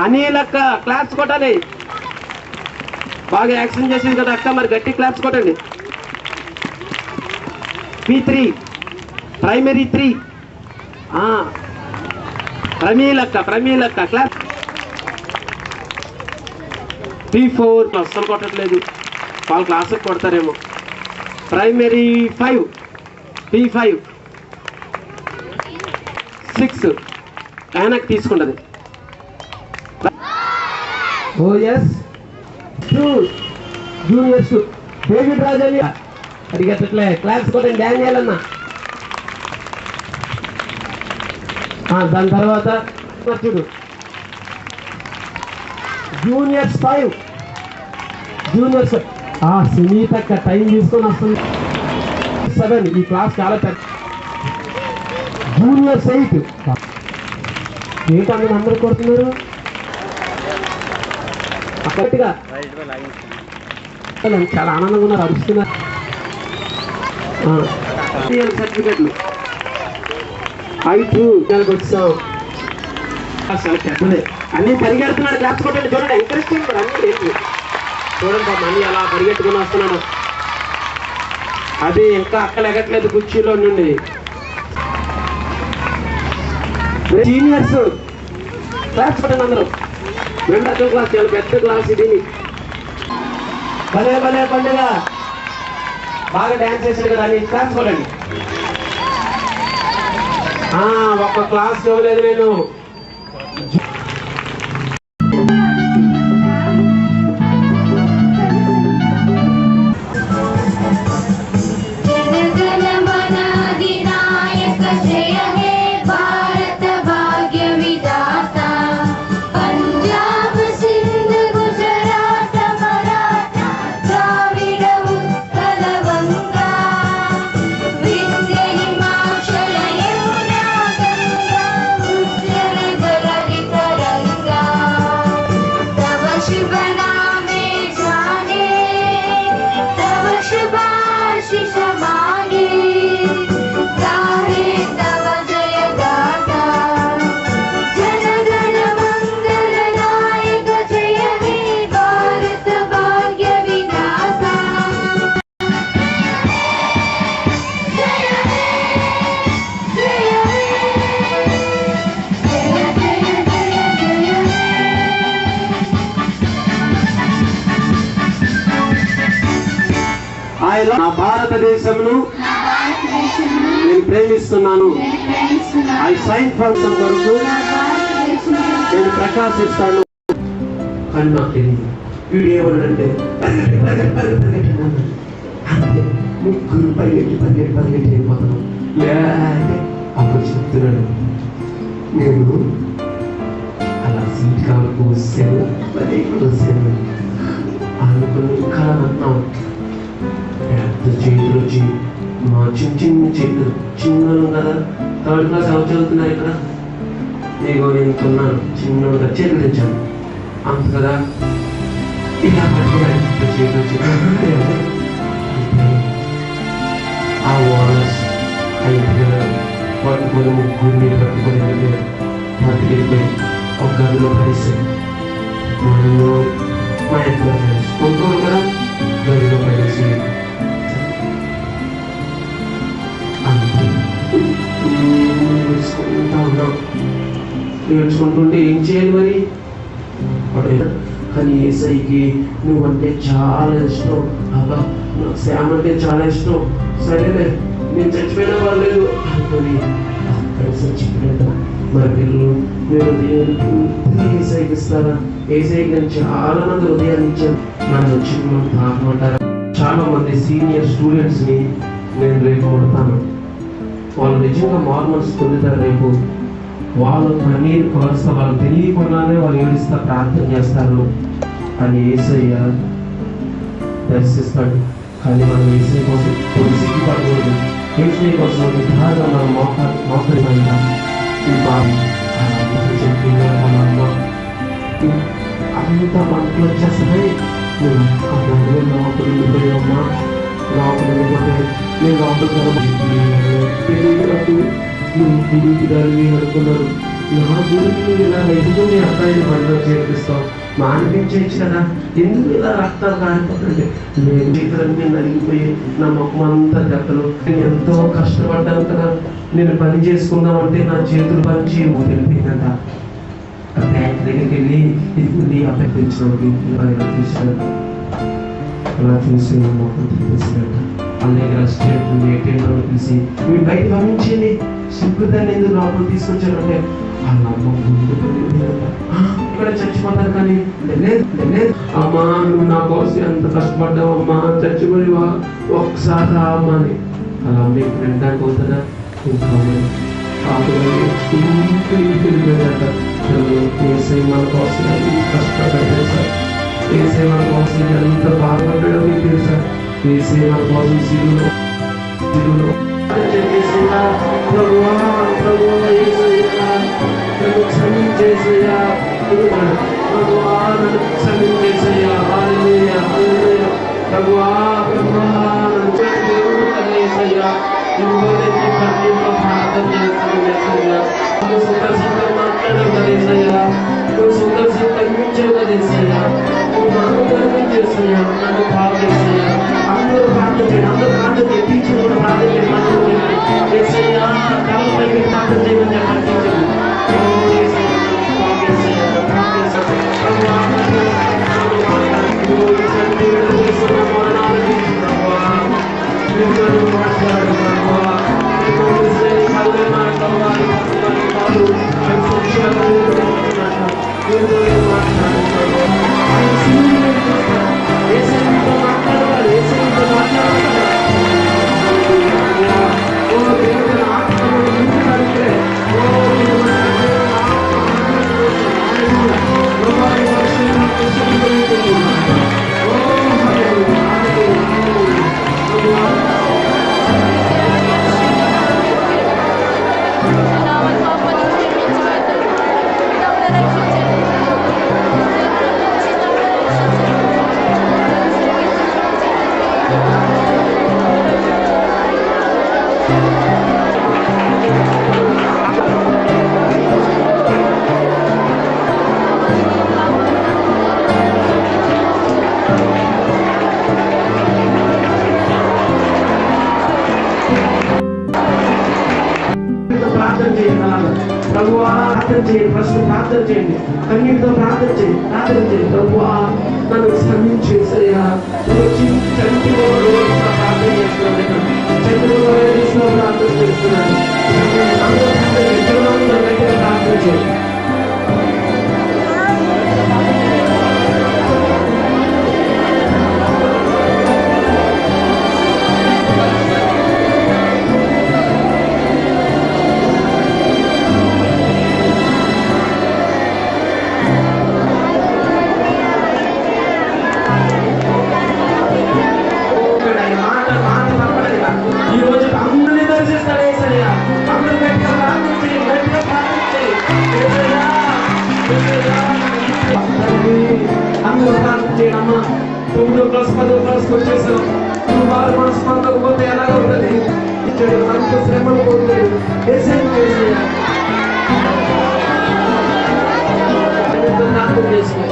అనిలక్క, క్లాప్స్ కొట్టాలి. బాగా యాక్షన్ చేసింది కదా అక్క, మరి గట్టి క్లాప్స్ కొట్టండి. B3 primary 3 ప్రమీలక్క class. P4 అస్సలు కొట్టట్లేదు, వాళ్ళ క్లాసుకు కొడతారేమో. ప్రైమరీ 5 P5 6 వెనక్కి తీసుకుంటది. ఓఎస్ 2 జూనియర్స్ డేవిడ్ రాజని అడిగట్లే క్లాస్ కొట్టండి డానియల్ అన్న. దాని తర్వాత చూడు జూనియర్స్ 5 జూనియర్స్ సునీతక్క టైం తీసుకొని వస్తుంది. 7 ఈ క్లాస్ చాలా పెద్ద. జూనియర్స్ 8 ఏంటంటే అందరూ కొడుతున్నారు అక్కడిగా. చాలా ఆనందంగా ఉన్నారు, అరుస్తున్నారు. సర్టిఫికెట్లు 5 వచ్చాం. చాలా పెద్దదే. అన్ని పరిగెడుతున్నాడు, క్లాస్ కొట్టండి. చూడండి ఇంట్రెస్టింగ్ కూడా అన్ని లేదు. చూడండి మనీ అలా పరిగెట్టుకుని వస్తున్నాడు. అది ఇంకా అక్కలు ఎగట్లేదు కుర్చీలో నుండి. సీనియర్స్ క్లాస్ కొట్టండి అందరూ. 2వ క్లాస్ చాలా పెద్ద క్లాస్ ఇది. భలే భలే పండుగ బాగా డ్యాన్స్ చేశాడు కదా అని క్లాస్ కొట్టండి. ఒక్క క్లాస్ ఇవ్వలేదు నేను. నా భారతదేశంను నేను ప్రేమిస్తున్నాను. ఐ సైన్ ఫర్ సమ్ వరకు నేను ప్రకాశిస్తాను అని నాకు తెలియదు. వీడు ఏమన్నాడంటే ముగ్గురు పరిగెట్టి అయిపోతాను. అప్పుడు చెప్తున్నాడు, నేను అలా సీట్ కావరకు వచ్చాను అనుకుని ఇంకా అన్నాను. పెద్ద చేతులు వచ్చి మా చిన్న చేతులు చిన్నలు కదా, 3rd క్లాస్ ఎవరు చదువుతున్నారు ఇక్కడ? నీకు నేను కొన్నాను చిన్నగా చేతులు తెచ్చాను అంత కదా. ఇలా పట్టుకున్నాను చేతులు ఆ వారస్ అయితే పట్టుకొని ముగ్గురిని పట్టుకొని పట్టుకెళ్ళిపోయి ఒక గదిలో పడేసాను. మనము మా ఇంట్లో కొంటాం కదా, గదిలో పడేసి నేర్చుకుంటుంటే ఏం చేయాలి మరి? కానీ ఏసైకి నువ్వంటే చాలా ఇష్టం, అబ్బా నాకు శ్యామ్ అంటే చాలా ఇష్టం, సరేలే నేను చచ్చిపోయినా పర్లేదు అనుకొని అక్కడ చచ్చిపోయాడు. మరి పిల్లలు మీరు ఉదయానికి ఏసైకి ఇస్తారా? ఏసైకి నేను చాలా మంది ఉదయాన్ని ఇచ్చాను. నన్ను వచ్చి తాగమంటారా? చాలా మంది సీనియర్ స్టూడెంట్స్ ని నేను రేపు కొడతాను. వాళ్ళు నిజంగా మార్మల్స్ పొందుతారు. రేపు వాళ్ళు కన్నీరు కాస్త వాళ్ళు తెలియకుండానే వాళ్ళు ఏడుస్తా ప్రార్థన చేస్తారు అని యేసయ్య దర్శిస్తాడు. కానీ మనం యేసయ్య కోసం కొన్ని సిగ్గుపడకూడదు. యేసయ్య కోసం విధాగా మనం మోకరిపోయినా అంతా మనకు వచ్చేస్తాయి. లోపల ఉండిపోయామ్మా, లోపల ఉండిపోతే నేను లోపలికి అనుకున్నారు. నా గురించి ఇలా ఎదుగుని అబ్బాయిని మనలో చేర్పిస్తాం. మానిపించవచ్చు కదా, ఎందుకు ఇలా రక్తాలు కారిపోతుంటే నేను చేతులన్నీ నలిగిపోయి నా ముఖం అంతా దెబ్బలు. నేను ఎంతో కష్టపడ్డాను కదా, నేను పని చేసుకుందామంటే నా చేతులు పని తెలిపిందంట. బ్యాంక్ దగ్గరికి వెళ్ళి ఇది అబ్బాయి తెచ్చినప్పుడు ఇలా తీసాను, అలా చూసి నా ముఖం తెలిసిందంట. అలాగే స్టేట్ ఏటీఎంలో తీసి మీరు బయట పంపించండి, సిగ్గుదాన్ని ఎందుకు లోపల తీసుకొచ్చారంటే వాళ్ళ అమ్మ ముందు ఇక్కడ చచ్చిపోతారు. కానీ లేదు లేదు అమ్మా, నువ్వు నా కోసం ఎంత కష్టపడ్డావు అమ్మా, చచ్చిపోయివా, ఒకసారి రా అమ్మా అని. అలా మీకు వినడానికి అవుతుందా? ఏసై మన కోసం కష్టపడ్డాడు సార్, ఏసై మన కోసం ఎంత బాధపడ్డాడో మీకు తెలుసా? ఏసై మన కోసం సిరులో అందరూ ప్రార్థన చేయండి, అందరూ ప్రార్థన చేయండి, టీచర్ కూడా ప్రార్థన చేయండి, ప్రార్థన చేయమని చెప్పండి టీచర్. ఫస్ట్ ప్రార్థన చేయండి, కన్నీటితో ప్రార్థన చేయండి, ప్రార్థన చేయండి. ప్రభువా నన్ను క్షమించేసయ్యా, చంటిలో ప్రార్థన చేస్తున్నాను, చంటిలో ప్రార్థన చేస్తున్నాను, ప్రార్థన చేయండి. అందరూ ప్రార్థన చేయడమ్మా. 9వ క్లాస్ 10వ క్లాస్కి వచ్చేసాం, నువ్వు వారు మనసు పొందకపోతే ఎలాగ ఉంటుంది? ఇచ్చాడు అంత శ్రమను పొందాడు. ప్రార్థన చేసుకో.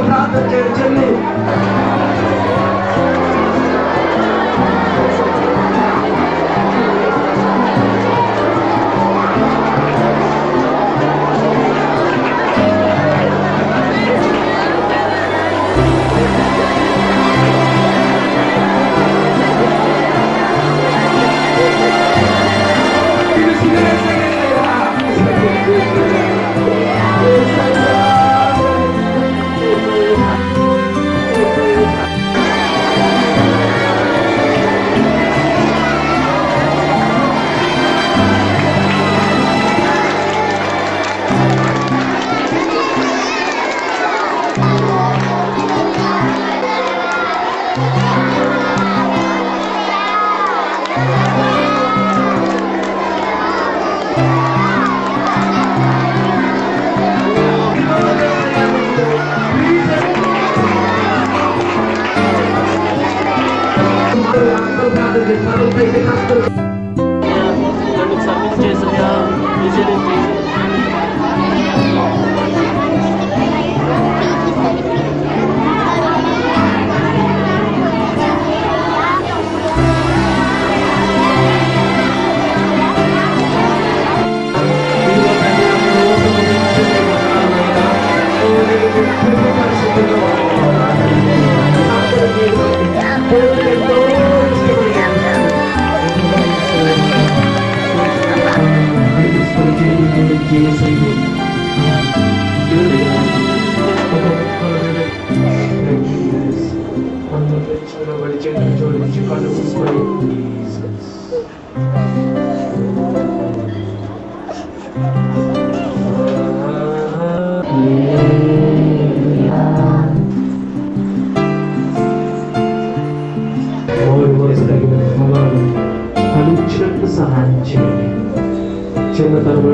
ప్రార్థన చేయండి చెల్లి. ఫలించినట్లు సహాయం చేయండి. చిన్నతనం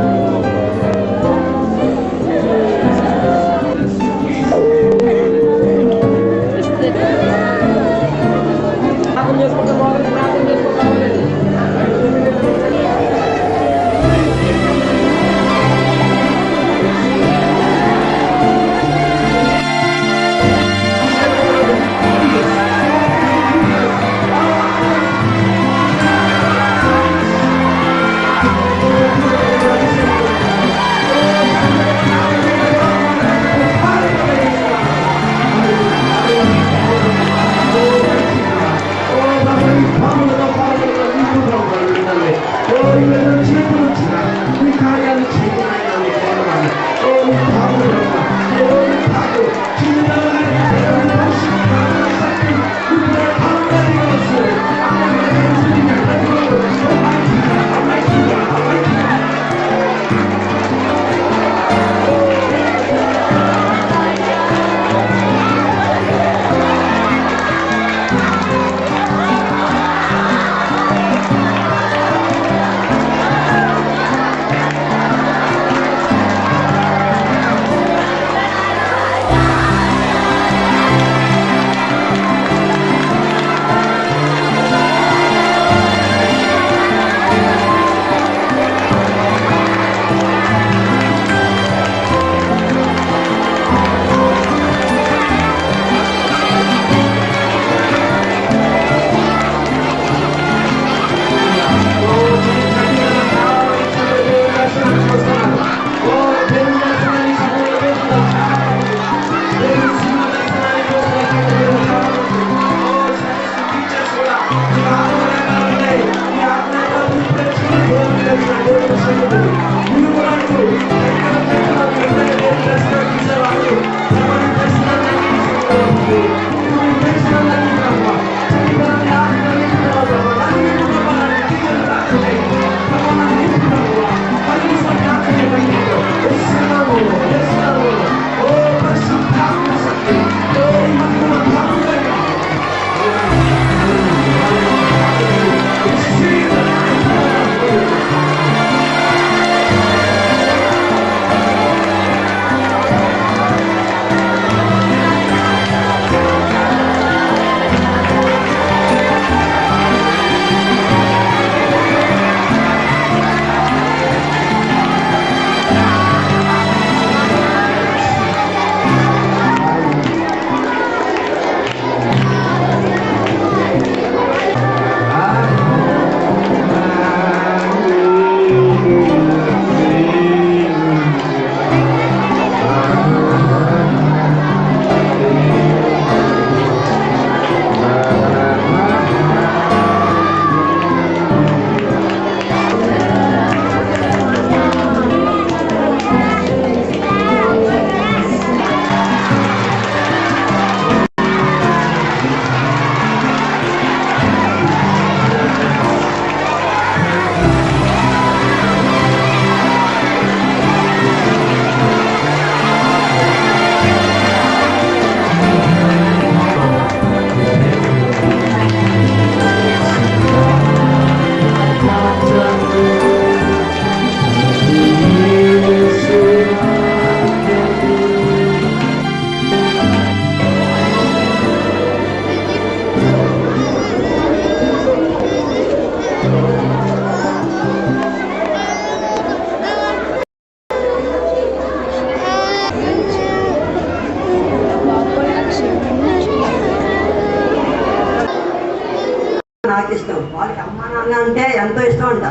వాళ్ళకి అమ్మా నాన్న అంటే ఎంతో ఇష్టం అంట.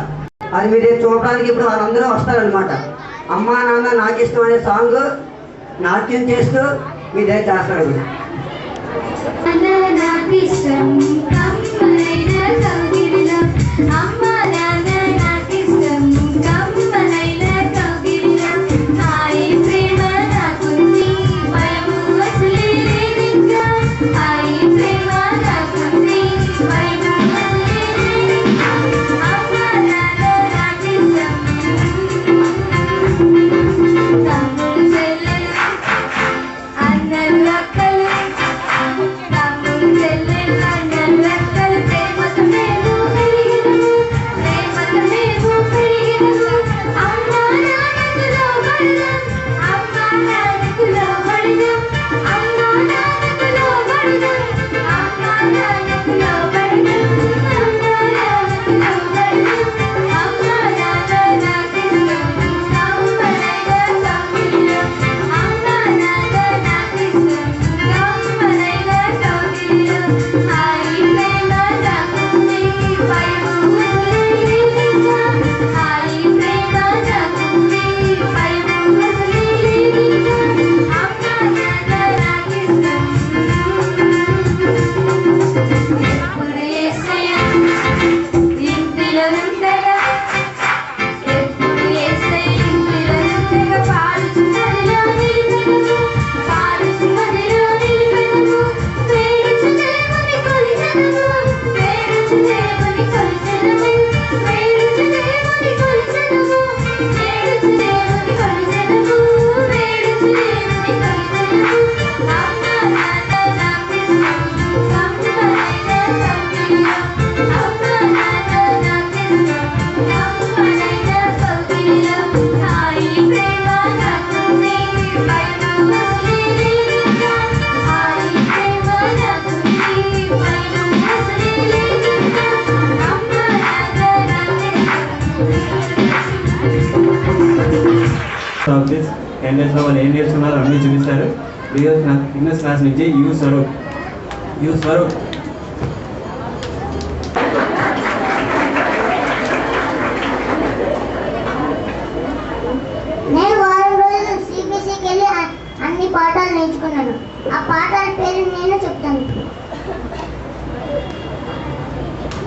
అది మీరు చూడడానికి ఇప్పుడు వాళ్ళందరూ వస్తారనమాట. అమ్మా నాన్న నాకు ఇష్టం అనే సాంగ్ నాట్యం చేస్తూ మీ దగ్గర చేస్తాడు. లో వాళ్ళు ఏం నేర్చుకున్నారో అన్నీ చూపిస్తారు. బిజినెస్ క్లాస్ నుంచి యూ స్వరూప్ నేను వారం రోజులు సిబిసికి వెళ్ళి అన్ని పాఠాలు నేర్చుకున్నాను. ఆ పాఠాల పేరు నేను చెప్తాను.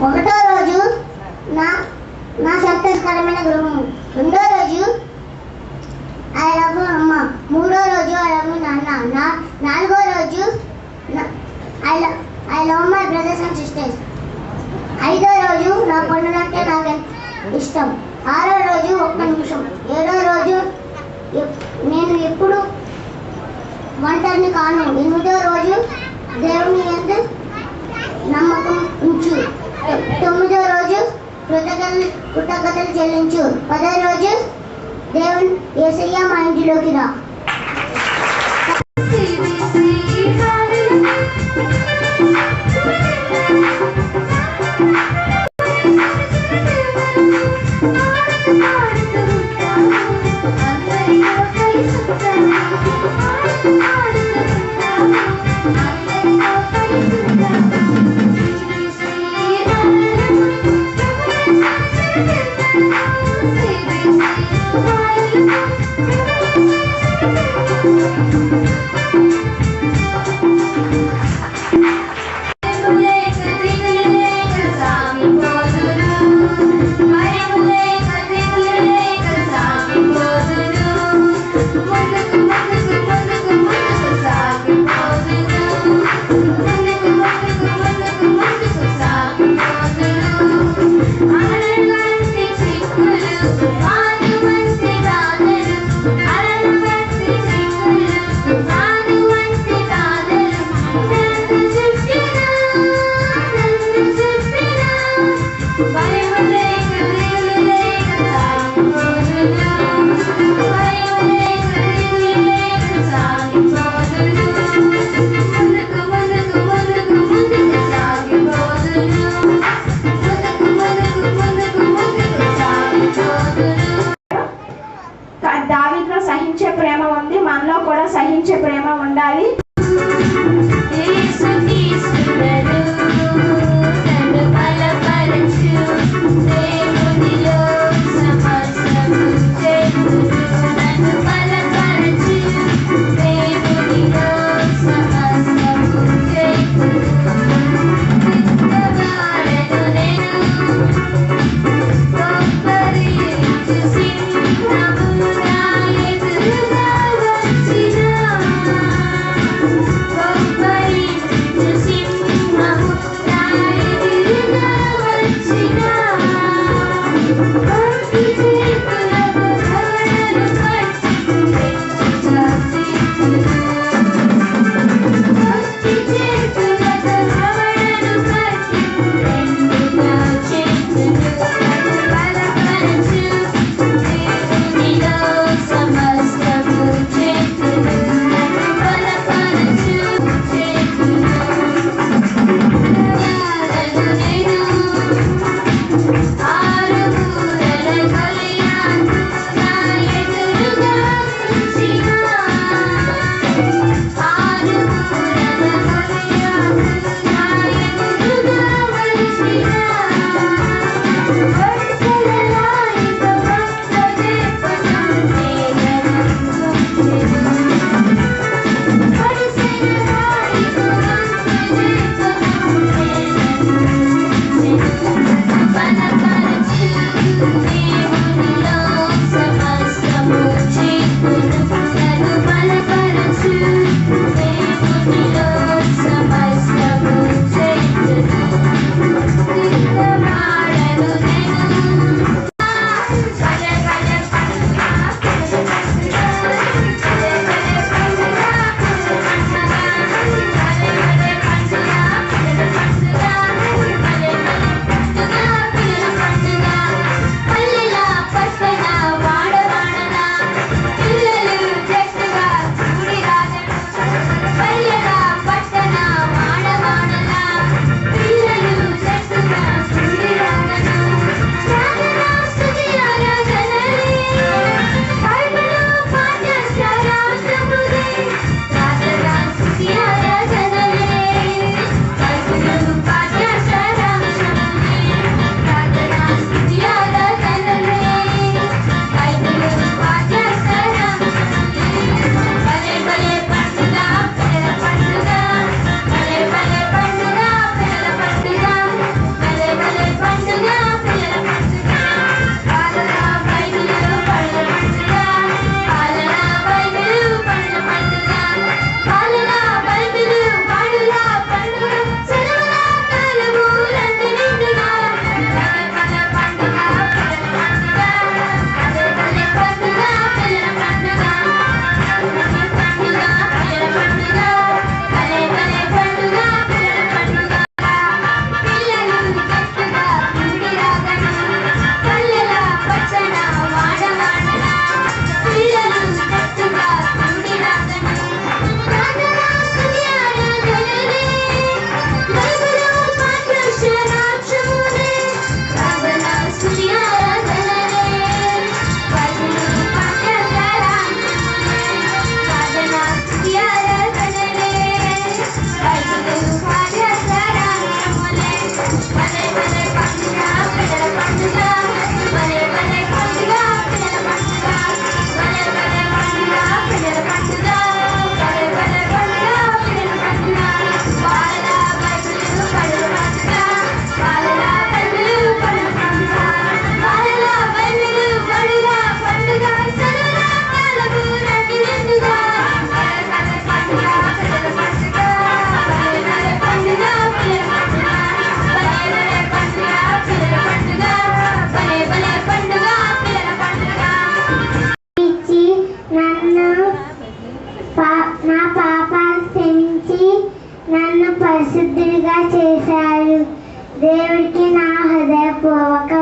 ఒకటో రోజు నా సంతోషకరమైన గృహం. రెండో రోజు ఐ లవ్ అమ్మ. మూడో రోజు ఐ లవ్ నాన్న. నాలుగో రోజు I love my brothers and sisters. ఐదో రోజు నా పండుగంటే నాకు ఇష్టం. ఆరో రోజు ఒక్క నిమిషం. ఏడో రోజు నేను ఎప్పుడు ఒంటరిని కాను. ఎనిమిదో రోజు దేవుని యందు నమ్మకం ఉంచు. తొమ్మిదో రోజు కృతజ్ఞతలు చెల్లించు. 10వ రోజు దేవుని యేసయ్య మా ఇంటిలోకి రా. దావీదులో సహించే ప్రేమ ఉంది, మనలో కూడా సహించే ప్రేమ ఉండాలి. యేసు క్రీస్తు నన్ను బలపరచు.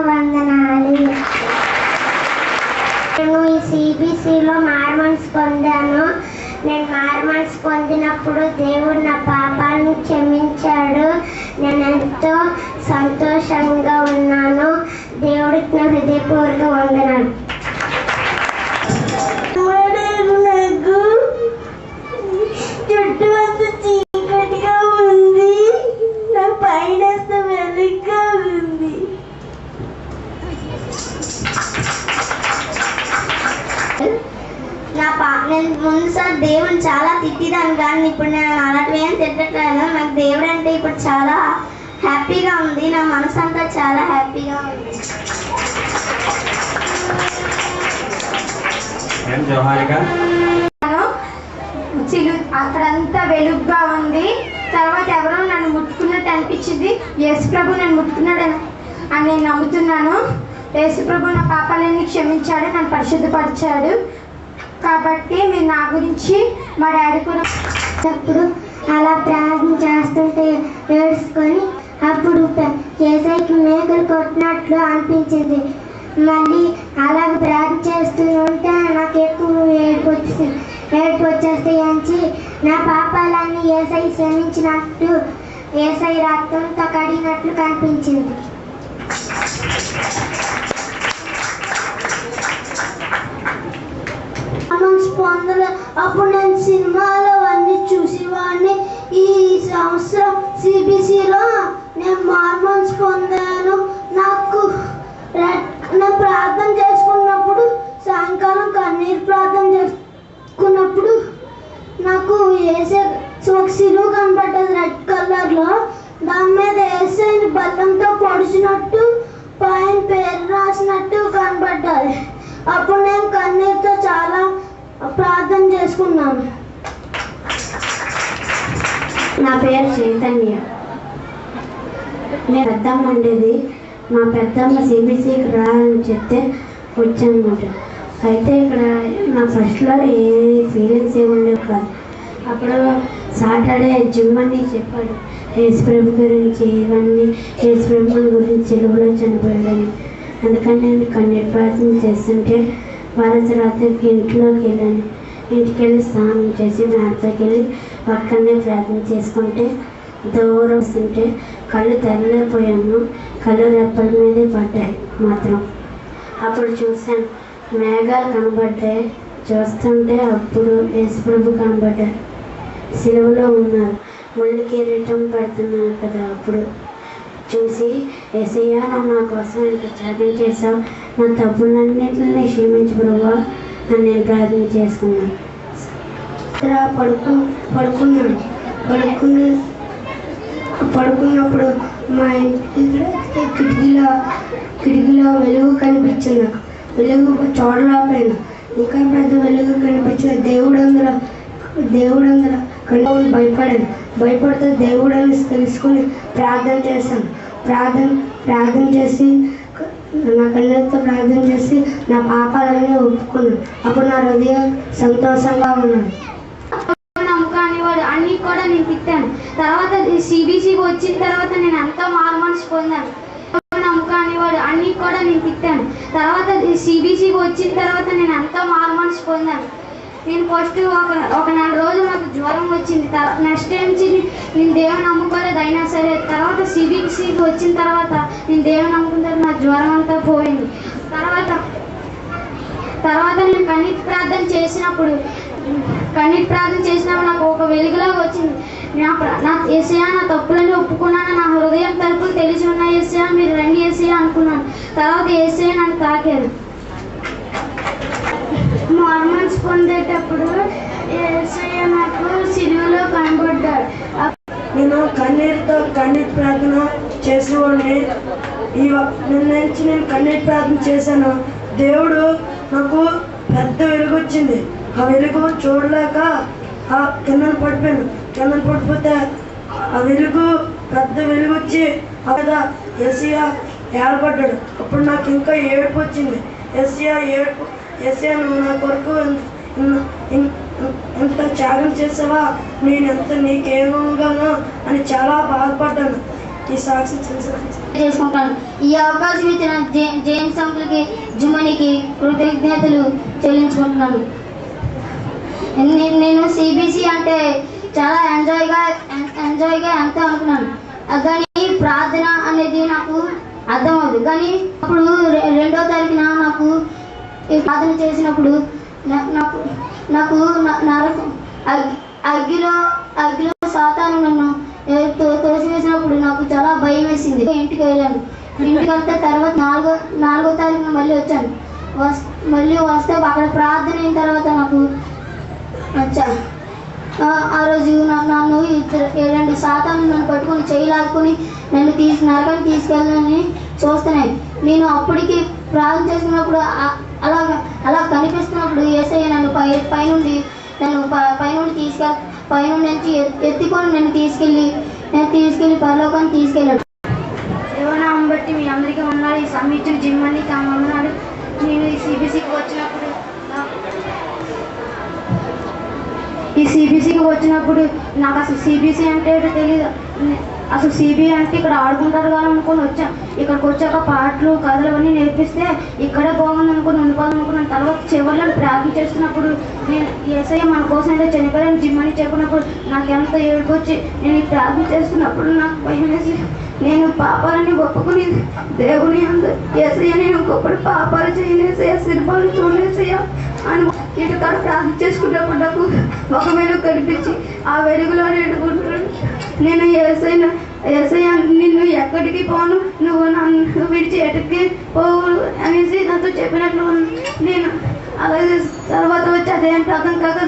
వందనాలు. నేను ఈ సిబిసిలో మారుమనసు పొందాను. నేను మారుమనసు పొందినప్పుడు దేవుడు నా పాపాలను క్షమించాడు. నేను ఎంతో సంతోషంగా ఉన్నాను. దేవుడికి నా హృదయపూర్వక వందనాలు. నాకు చుట్టూ అంత చీకటిగా ఉంది, నా పైన వెలుగుగా ఉంది. నేను ముందుసారి దేవుని చాలా తిట్టిదాను, కానీ ఇప్పుడు నేను అలాంటివి ఏం తిట్టట్లేదు. నాకు దేవుడు అంటే ఇప్పుడు చాలా హ్యాపీగా ఉంది. నా మనసు అంతా చాలా హ్యాపీగా ఉంది. అక్కడంతా వెలుగుగా ఉంది. తర్వాత ఎవరో నన్ను ముట్టుకున్నట్టు అనిపించింది. యేసుప్రభు నన్ను ముట్టుకున్నాడు అని నేను నమ్ముతున్నాను. యేసుప్రభు నా పాపాలన్నీ క్షమించాడు, నన్ను పరిశుద్ధపరిచాడు. కాబట్టి మీరు నా గురించి మా డాడీ కూడా అప్పుడు అలా ప్రార్థన చేస్తుంటే ఏడ్చుకొని అప్పుడు యేసయ్యకి మేకలు కొట్టినట్లు అనిపించింది. మళ్ళీ అలాగ ప్రార్థన చేస్తూ ఉంటే నాకు ఎక్కువ ఏడుపు వచ్చేస్తే అంచి నా పాపాలన్నీ యేసయ్య క్షమించినట్టు, యేసయ్య రక్తంతో కడిగినట్లు కనిపించింది. అప్పుడు నేను సినిమాలో అన్నీ చూసేవాడిని. ఈ సంవత్సరం సిబిసిలో నేను మార్మన్స్ పొందాను. నేను ప్రార్థన చేసుకున్నప్పుడు సాయంకాలం కన్నీరు ప్రార్థన చేసుకున్నప్పుడు నాకు వేసే ఒక సిలువ కనపడ్డది రెడ్ కలర్లో. దాని మీద వేసేని బల్లంతో పొడిచినట్టు పైన పేరు రాసినట్టు కనపడ్డది. అప్పుడు నేను కన్నీరుతో చాలా ప్రార్థన చేసుకున్నాను. నా పేరు చైతన్య. నేను పెద్దమ్మ ఉండేది. మా పెద్దమ్మ సిబిసికి రాని చెప్తే వచ్చానమాట. అయితే ఇక్కడ నా ఫస్ట్లో ఏ ఫీలింగ్స్ ఏమి ఉండేవి కాదు. అప్పుడు సాటర్డే జిమ్ అని చెప్పాడు, యేసుప్రభు గురించి ఇవన్నీ, యేసుప్రభు గురించి తెలుగులో చనిపోయాడని. అందుకని నేను కన్నీరు ప్రార్థన చేస్తుంటే వారసు రాత్రికి ఇంట్లోకి వెళ్ళాను. ఇంటికి వెళ్ళి స్నానం చేసి మేడతోకి వెళ్ళి పక్కనే ప్రార్థన చేసుకుంటే దూరం వస్తుంటే కళ్ళు తెరలేకపోయాను. కళ్ళు రెప్పల మీదే పడ్డాయి మాత్రం. అప్పుడు చూశాను, మేఘాలు కనబడ్డాయి. చూస్తుంటే అప్పుడు యేసుప్రభు కనబడ్డారు, సిలువలో ఉన్నారు, ముళ్ళు కిరీటం పెడుతున్నారు కదా. అప్పుడు చూసి యేసయ్య నా కోసం ఇంత త్యాగం చేసావు, నా తప్పులన్నింటినీ క్షమించు ప్రభువా అని నేను ప్రార్థన చేసుకున్నాను. పడుకున్నప్పుడు మా ఇంటి కిటికీలో వెలుగు కనిపించింది. నాకు వెలుగు చూడలేకపోయినా, ఇంకా పెద్ద వెలుగు కనిపించింది. దేవుడు అందులో కళ్ళు భయపడితే దేవుడని తెలుసుకొని ప్రార్థన చేశాను. ప్రార్థన చేసి నా కళ్ళతో ప్రార్థన చేసి నా పాపాలన్నీ ఒప్పుకున్నాను. అప్పుడు నా హృదయం సంతోషంగా ఉన్నాను. నమ్మకాన్ని వాడు అన్నీ కూడా నేను తిట్టాను. తర్వాత సిబిసికి వచ్చిన తర్వాత నేను ఎంతో మారుమనసు పొందాను. నమ్మకాన్ని వాడు అన్నీ కూడా నేను తిట్టాను. తర్వాత సిబిసికి వచ్చిన తర్వాత నేను ఎంతో మారుమనసు పొందాను. నేను ఫస్ట్ ఒక 4 రోజులు నాకు జ్వరం వచ్చింది. నెక్స్ట్ టైం నేను దేవుని నమ్ముకోలేదు. అయినా సరే తర్వాత సిబిసికి వచ్చిన తర్వాత నేను దేవుని నమ్ముకున్న నా జ్వరం అంతా పోయింది. తర్వాత నేను కన్నీటి ప్రార్థన చేసినప్పుడు నాకు ఒక వెలుగులాగా వచ్చింది. నా యేసయ్య నా తప్పులని ఒప్పుకున్నాను. నా హృదయం తలుపులు తెలిసి ఉన్న యేసయ్య మీరు రండి యేసయ్య అనుకున్నాను. తర్వాత యేసయ్య నన్ను తాకారు. మార్మన్స్ పొందేటప్పుడు యేసయ్య నాకు సిలువలో కనబడ్డాడు. నేను కన్నీటి ప్రార్థన చేసేవాడిని. నేను కన్నీటి ప్రార్థన చేశాను. దేవుడు నాకు పెద్ద వెలుగు వచ్చింది. ఆ వెలుగు చూడలేక కిందన పడిపోతే ఆ వెలుగు పెద్ద వెలుగు వచ్చి కదా యేసయ్య ఏడబడ్డాడు. అప్పుడు నాకు ఇంకా ఏడుపు వచ్చింది. యేసయ్య నువ్వు నా కొరకు ఎంత త్యాగం చేసావా, నేను ఎంత నీకేమగాను అని చాలా బాధపడ్డాను. ఈ సాక్షి చేసుకుంటాను. ఈ అవకాశం ఇచ్చిన పాస్టర్కి జుమ్మనికి కృతజ్ఞతలు చెల్లించుకుంటున్నాను. నేను సిబిసి అంటే చాలా ఎంజాయ్గా ఎంతో అనుకున్నాను, కానీ ప్రార్థన అనేది నాకు అర్థం అవుతుంది. కానీ అప్పుడు 2వ తారీఖున నాకు ఈ ప్రార్థన చేసినప్పుడు నాకు అగ్గిలో సాతాను నన్ను తోసివేసినప్పుడు నాకు చాలా భయం వేసింది. ఇంటికి వెళ్ళాను. ఇంటికి వెళ్తే తర్వాత 4వ తారీఖున మళ్ళీ వచ్చాను. మళ్ళీ వస్తే అక్కడ ప్రార్థన అయిన తర్వాత నాకు ఆ రోజు నన్ను 2 సాతాను నన్ను పట్టుకొని చేయి లాక్కుని నన్ను నరకాన్ని తీసుకెళ్ళాలని చూస్తున్నాయి. నేను అప్పటికి ప్రార్థన చేసుకున్నప్పుడు అలా కనిపిస్తున్నప్పుడు యేసయ్య నన్ను పైనుండి నుంచి ఎత్తుకొని నన్ను తీసుకెళ్ళి పరలోకాన్ని తీసుకెళ్ళాడు. దేవనామం బట్టి మీ అందరికీ ఉన్నారు. ఈ సమ్మిచ్చిన జిమ్మని తామన్నాడు. నేను ఈ సిబిసికి వచ్చినప్పుడు నాకు అసలు సిబిసి అంటే తెలియదు. అసలు సిబిఐ అంటే ఇక్కడ ఆడుకుంటారు కదా అనుకుని వచ్చాను. ఇక్కడికి వచ్చాక పాటలు కథలు అవన్నీ నేర్పిస్తే ఇక్కడే బాగుంది అనుకుని ఉండిపోవాలనుకున్నాను. తర్వాత చివరిలో ప్రార్థన చేస్తున్నప్పుడు నేను యేసయ్య మన కోసం అయితే చనిపోయాను జిమ్మని చెప్పినప్పుడు నాకు ఎంత ఏడుపు వచ్చి నేను ఈ ప్రార్థన చేస్తున్నప్పుడు నాకు భయం వేసి నేను పాపాలని ఒప్పుకుని దేవుని యేసయ్య నేను ఇంకొకటి పాపాలు చేయలేసయ్య, శిల్పాలు చూడలేసయ్య అని ఇంటికాడ ప్రార్థన చేసుకున్నప్పుడు నాకు ఒక వెలుగు కనిపించి ఆ వెలుగులో ఎడుకుంటున్నాను. నేను యేసయ్య నిన్ను ఎక్కడికి పోను, నువ్వు నన్ను విడిచి ఎక్కడికి పోవు అనేసి నాతో చెప్పినట్లు నేను అలాగే తర్వాత వచ్చి అదేంటి అర్థం కాక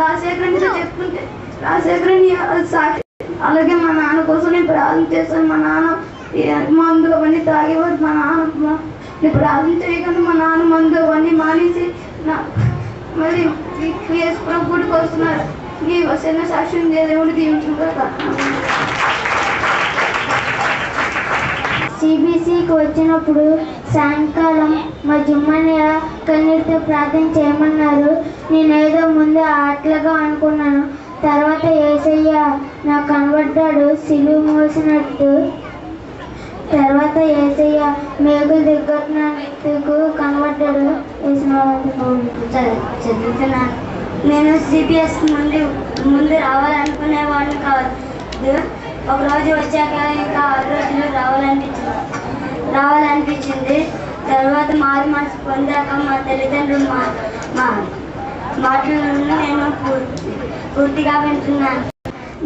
రాజశేఖరని చెప్పుకుంటే రాజశేఖరని సాక్షి. అలాగే మా నాన్న కోసం నేను ప్రార్థన చేశాను. మా నాన్న మందు అవన్నీ తాగేవాడు. మా నాన్న నేను ప్రార్థన చేయకుండా మా నాన్న మందు అవన్నీ మానేసి మళ్ళీ గుడికి వస్తున్నారు. ఈ చిన్న సాక్ష్యం దేవుడు దీవించుకుంటారు. సిబిసికి వచ్చినప్పుడు సాయంకాలం మా జుమ్మని కన్నీటితో ప్రార్థన చేయమన్నారు. నేనేదో ముందు ఆటలుగా అనుకున్నాను. తర్వాత యేసయ్య నాకు కనబడ్డాడు సిలువ మోసినట్టు. తర్వాత యేసయ్య మేఘుల దగ్గరకు కనబడ్డాడు. చదువుతున్నాను. నేను సిబిఎస్ ముందు రావాలనుకునేవాడిని కాదు. ఒకరోజు వచ్చాక ఇంకా 6 రోజులు రావాలనిపించింది. తర్వాత మారు మనసు పొందాక మా తల్లిదండ్రులు మాటలను నేను పూర్తిగా వింటున్నాను.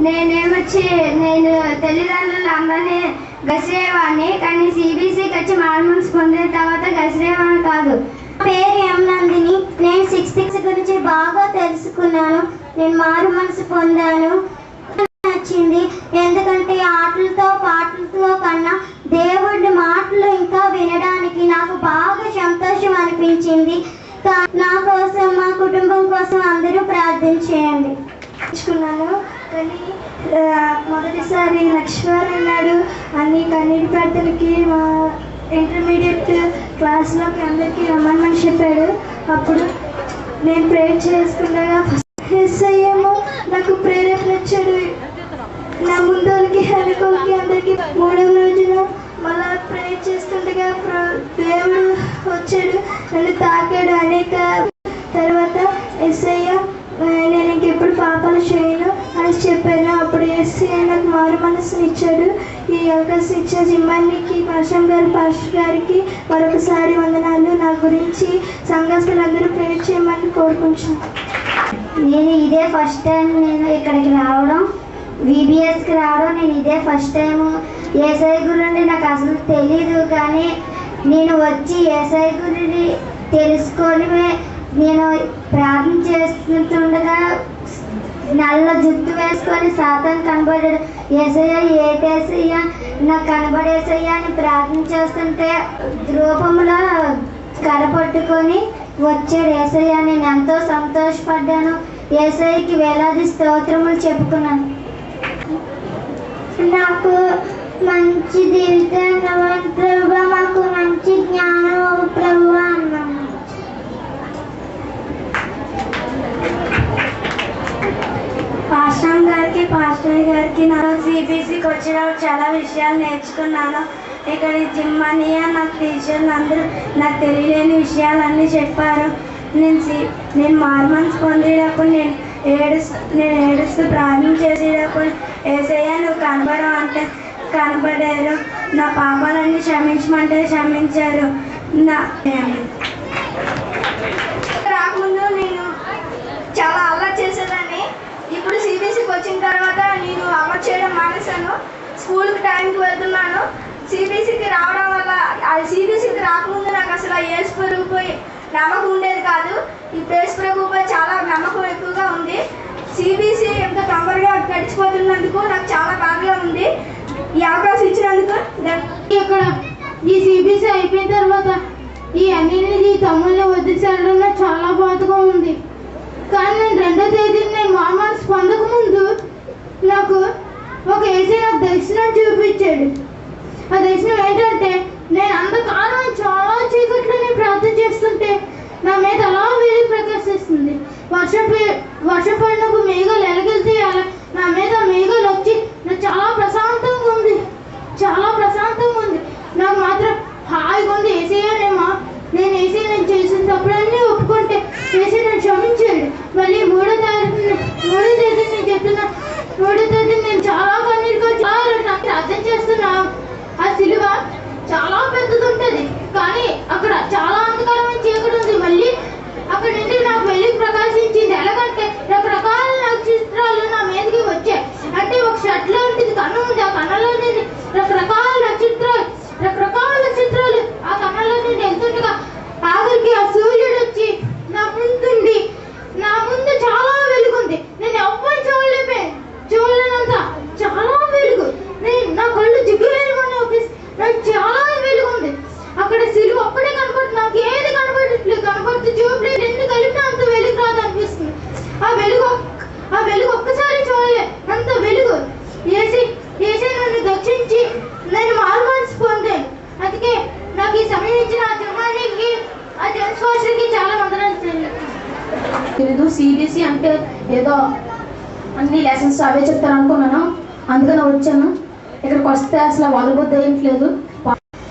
నేను తల్లిదండ్రులు అందరినీ గసిరేవాడిని, కానీ సిబిసికి వచ్చి మారు మనసు పొందిన తర్వాత గసిరేవాడిని కాదు. పేరు ఎం నందిని. నేను 6th గురించి బాగా తెలుసుకున్నాను. నేను మారు మనసు పొందాను. నచ్చింది ఎందుకంటే ఆటలతో పాటలతో కన్నా దేవుడి మాటలు ఇంకా వినడానికి నాకు బాగా సంతోషం అనిపించింది. నా కోసం మా కుటుంబం కోసం అందరూ ప్రార్థన చేయండి. కానీ మొదటిసారి లక్ష్మణ్ అన్నాడు అన్ని కన్నీటి ప్రార్థనకి మా ఇంటర్మీడియట్ క్లాస్లోకి అందరికీ రమ్మని చెప్పాడు. అప్పుడు నేను ప్రేయర్ చేసుకున్నాగా యేసయ్యేమో నాకు ప్రేరేపణ వచ్చాడు. నా ముందుకి వెనుకకి అందరికీ 3వ రోజున మళ్ళా ప్రేయర్ చేస్తుండగా దేవుడు వచ్చాడు, నన్ను తాకాడు అనేక. తర్వాత యేసయ్య నేను ఇంకెప్పుడు పాపాలు చేయను అని చెప్పాను. అప్పుడు యేసయ్య నాకు మారు మనసుని ఇచ్చాడు. ఈ అవకాశం ఇచ్చే జిమ్మానికి పాస్టర్ గారికి మరొకసారి వందనాలు. నా గురించి సంఘస్థులందరూ ప్రేయర్ చేయమని కోరుకుంటున్నాను. నేను ఇదే ఫస్ట్ టైం నేను ఇక్కడికి రావడం, విబిఎస్కి రావడం. నేను ఇదే ఫస్ట్ టైం. యేసయ్య గురించి నాకు అసలు తెలీదు, కానీ నేను వచ్చి యేసయ్య గురించి తెలుసుకొని నేను ప్రార్థన చేస్తుండగా నల్ల జుట్టు వేసుకొని సాతాను కనబడాడు. యేసయ్య ఏటేసయ్య నాకు కనబడేసయ్య అని ప్రార్థన చేస్తుంటే రూపంలో కరపట్టుకొని వచ్చాడు యేసయ్య. నేను ఎంతో సంతోషపడ్డాను. యేసయ్యకి వేలాది స్తోత్రములు చెప్పుకున్నాను. నాకు మంచి దీవితంగా ప్రభు, మాకు మంచి జ్ఞానం ప్రభు అన్నాను. పాస్టర్ గారికి నా సిబిసికి వచ్చిన చాలా విషయాలు నేర్చుకున్నాను. ఇక్కడ జిమ్ అని నాకు టీచర్లు అందరూ నాకు తెలియలేని విషయాలన్నీ చెప్పారు. నేను మార్మన్స్ పొందేటప్పుడు నేను ఏడుస్తూ ప్రార్థన చేసేటప్పుడు యేసయ్య నువ్వు కనబడవు అంటే కనబడారు. నా పాపాలన్నీ క్షమించమంటే క్షమించారు. రాకముందు నేను చాలా అల్లరి చేసేదాన్ని. ఇప్పుడు సిబిఎస్ఈకి వచ్చిన తర్వాత నేను అమలు చేయడం మానేశాను. స్కూల్కి టైంకి వెళ్తున్నాను. సిబిఎస్ఈకి రావడం వల్ల సిబిఎస్ఈకి రాకముందు నాకు అసలు యేసు ప్రభుపై నమ్మకం ఉండేది కాదు. ఇప్పుడు యేసు ప్రభుపై చాలా నమ్మకం ఎక్కువగా ఉంది. సిబిఎస్ఈ ఎంత తొందరగా గడిచిపోతున్నందుకు నాకు చాలా బాగా ఉంది. ఈ అవకాశం ఇచ్చినందుకు ఇక్కడ ఈ సిబిఎస్ఈ అయిపోయిన తర్వాత ఈ అన్నింటినీ తమ్ముళ్ళని వదిలించడం చాలా బాధగా ఉంది. కానీ నేను 2వ తేదీని నేను మార్మన్స్ పొందక ముందు నాకు ఒక యేసయ్య నాకు దర్శనం చూపించాడు. ఆ దర్శనం ఏంటంటే నేను అంతకాలం చాలా చీకట్లో నేను ప్రార్థన చేస్తుంటే నా మీద అలా వెలుగు ప్రకాశిస్తుంది. వర్షం పడినప్పుడు మేఘాలు ఎలగెళ్తే అలా నా మీద మేఘాలు వచ్చి నాకు చాలా ప్రశాంతంగా ఉంది. చాలా ప్రశాంతంగా ఉంది. నాకు మాత్రం హాయిగా ఉంది. నేను యేసయ్య నేను చేసిన తప్పులన్నీ ఒప్పుకుంటే యేసయ్య నేను క్షమించాడు. మళ్ళీ 3వ తేదీ నేను చెప్తున్నా 3వ తేదీ నేను చాలా కన్నీరుగా ప్రార్థన చేస్తున్నా. ఆ సిలువ చాలా పెద్దది ఉంటుంది కానీ అక్కడ చాలా అంధకారమైన చీకటి ఉంది. మళ్ళీ అక్కడ నుండి నాకు వెలుగు ప్రకాశించింది. ఎలాగంటే రకరకాల నక్షత్రాలు నా మీదకి వచ్చాయి. అంటే ఒక షర్ట్లో ఉంటుంది కన్ను ఉంది. ఆ కన్నులో నుండి రకరకాల నక్షత్రాలు ఆ కన్నులో నుండి వెళ్తుండగా ఆఖరికి ఆ సూర్యుడు వచ్చి నా ముందు చాలా వెలుగుంది. నేను ఎవ్వరు చూడలేనంత చాలా వెలుగు. నా కళ్ళు జిగ్గులేని నాకు చాలా వెలుగుంది. అక్కడ సిలువ ఒక్కడే కనపడుతుంది. నాకు ఏది కనపడట్లేదు. కనపడుతూ చూపులే 2 కలిపినా అంత వెలుగు రాదు అనిపిస్తుంది. ఆ వెలుగు ఒక్కసారి చూడలే అంత వెలుగు. యేసయ్య నన్ను దర్శించి నేను మార్మన్స్ పొందాను. అందుకే నాకు ఈ సమయం ఇచ్చిన ఆ జమానికి ఆ జన్స్వాసులకి చాలా వందనాలు తెలీదు. సిబిఎస్ఈ అంటే ఏదో అన్ని లెసన్స్ అవే చెప్తారు అనుకున్నాను. అందుకని వచ్చాను. ఇక్కడికి వస్తే అసలు వదలబుద్ధి వేయట్లేదు.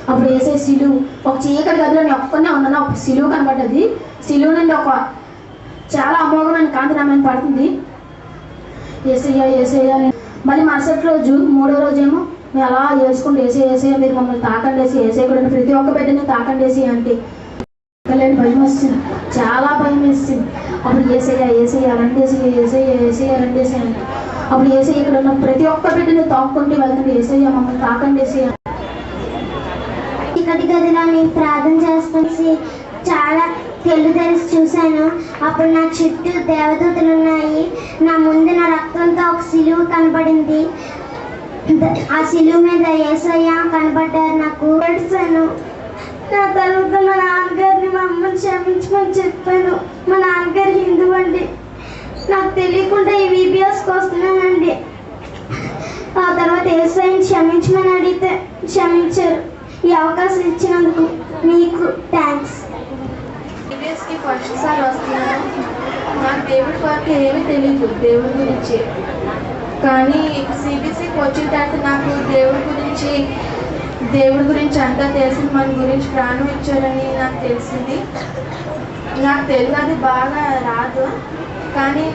అప్పుడు వేసే సిలువు ఒక చీకటి గదిలో నేను ఒక్కనే ఉన్నాను. అప్పుడు సిలువు కనబడ్డది. సిలువు నుండి ఒక చాలా అమోఘమైన కాంతి నా మీద పడుతుంది. యేసయ్య మళ్ళీ మరుసటి రోజు 3వ రోజేమో మేము అలా వేసుకుంటూ యేసయ్య మీరు మమ్మల్ని తాకండి యేసయ్య కూడా ప్రతి ఒక్క బిడ్డని తాకండి అంటే భయం వస్తుంది. చాలా భయం వేస్తుంది. అప్పుడు యేసయ్య రండేసి అంటే అప్పుడు యేసయ్య ఇక్కడ ఉన్న ప్రతి ఒక్క బిడ్డని తాక్కుంటూ వెళ్తుంది. యేసయ్య మమ్మల్ని తాకండి చీకటి గదిలో నేను ప్రార్థన చేస్తుంది. చాలా తెలిసి చూశాను. అప్పుడు నా చుట్టూ దేవదూతలు ఉన్నాయి. నా ముందు నా రక్తంతో ఒక సిలువ కనబడింది. ఆ సిలువ మీద యేసయ్య కనబడ్డారు. నాకు ఏడ్చాను. నా తర్వాత మా నాన్నగారిని మా అమ్మని క్షమించమని చెప్పాను. మా నాన్నగారు హిందూ అండి. నాకు తెలియకుండా ఈ VBSకి వస్తున్నానండి. ఆ తర్వాత యేసయ్యని క్షమించమని అడిగితే క్షమించారు. ఈ అవకాశం ఇచ్చినందుకు మీకు థ్యాంక్స్. VBSకి ఫస్ట్ సారి వస్తున్నాను. నాకు దేవుడి కొరకు ఏమీ తెలియదు దేవుడి గురించి. కానీ సిబిఎస్ఈకి వచ్చిన తర్వాత నాకు దేవుడి గురించి అంతా తెలిసింది. మన గురించి ప్రాణం ఇచ్చారని నాకు తెలిసింది. నాకు తెలుగు అది బాగా రాదు కానీ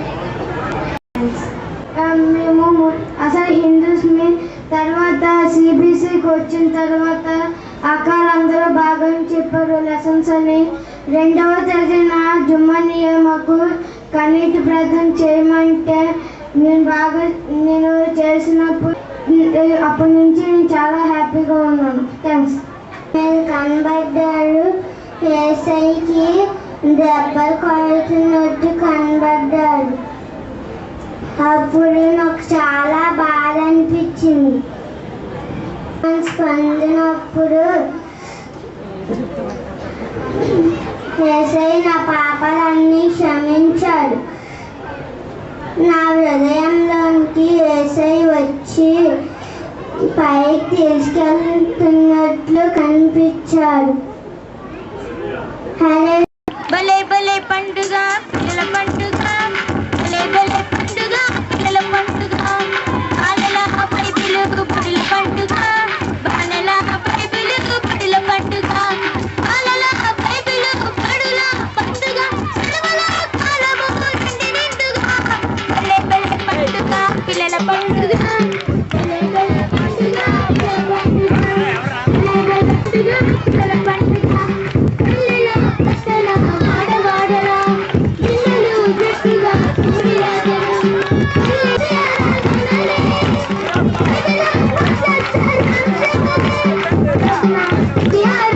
మేము అసలు హిందూస్ని తర్వాత సిబిఎస్ఈకి వచ్చిన తర్వాత అక్కలందరూ బాగా చెప్పారు లెసన్స్ అని. 2వ తేదీన జుమ్మనియ మాకు కన్నీటి ప్రార్థన చేయమంటే నేను చేసినప్పుడు అప్పటి నుంచి నేను చాలా హ్యాపీగా ఉన్నాను. థ్యాంక్స్. నేను కనబడ్డాడు. యేసయ్యకి దెబ్బలు కొడుతున్నట్టు కనబడ్డాడు. అప్పుడు నాకు చాలా బాధ అనిపించింది. పొందినప్పుడు యేసయ్య నా పాపాలన్నీ క్షమించాడు. నా హృదయంలోకి యేసయ్య వచ్చి పైకి తీసుకెళ్తున్నట్లు కనిపించాడు. భలే భలే పండుగ పిల్లల పండుగ, భలే భలే పండుగ పిల్లల పండుగ, బాలల పై పిలుగు పిల్లల పండుగ, బాలల పై We are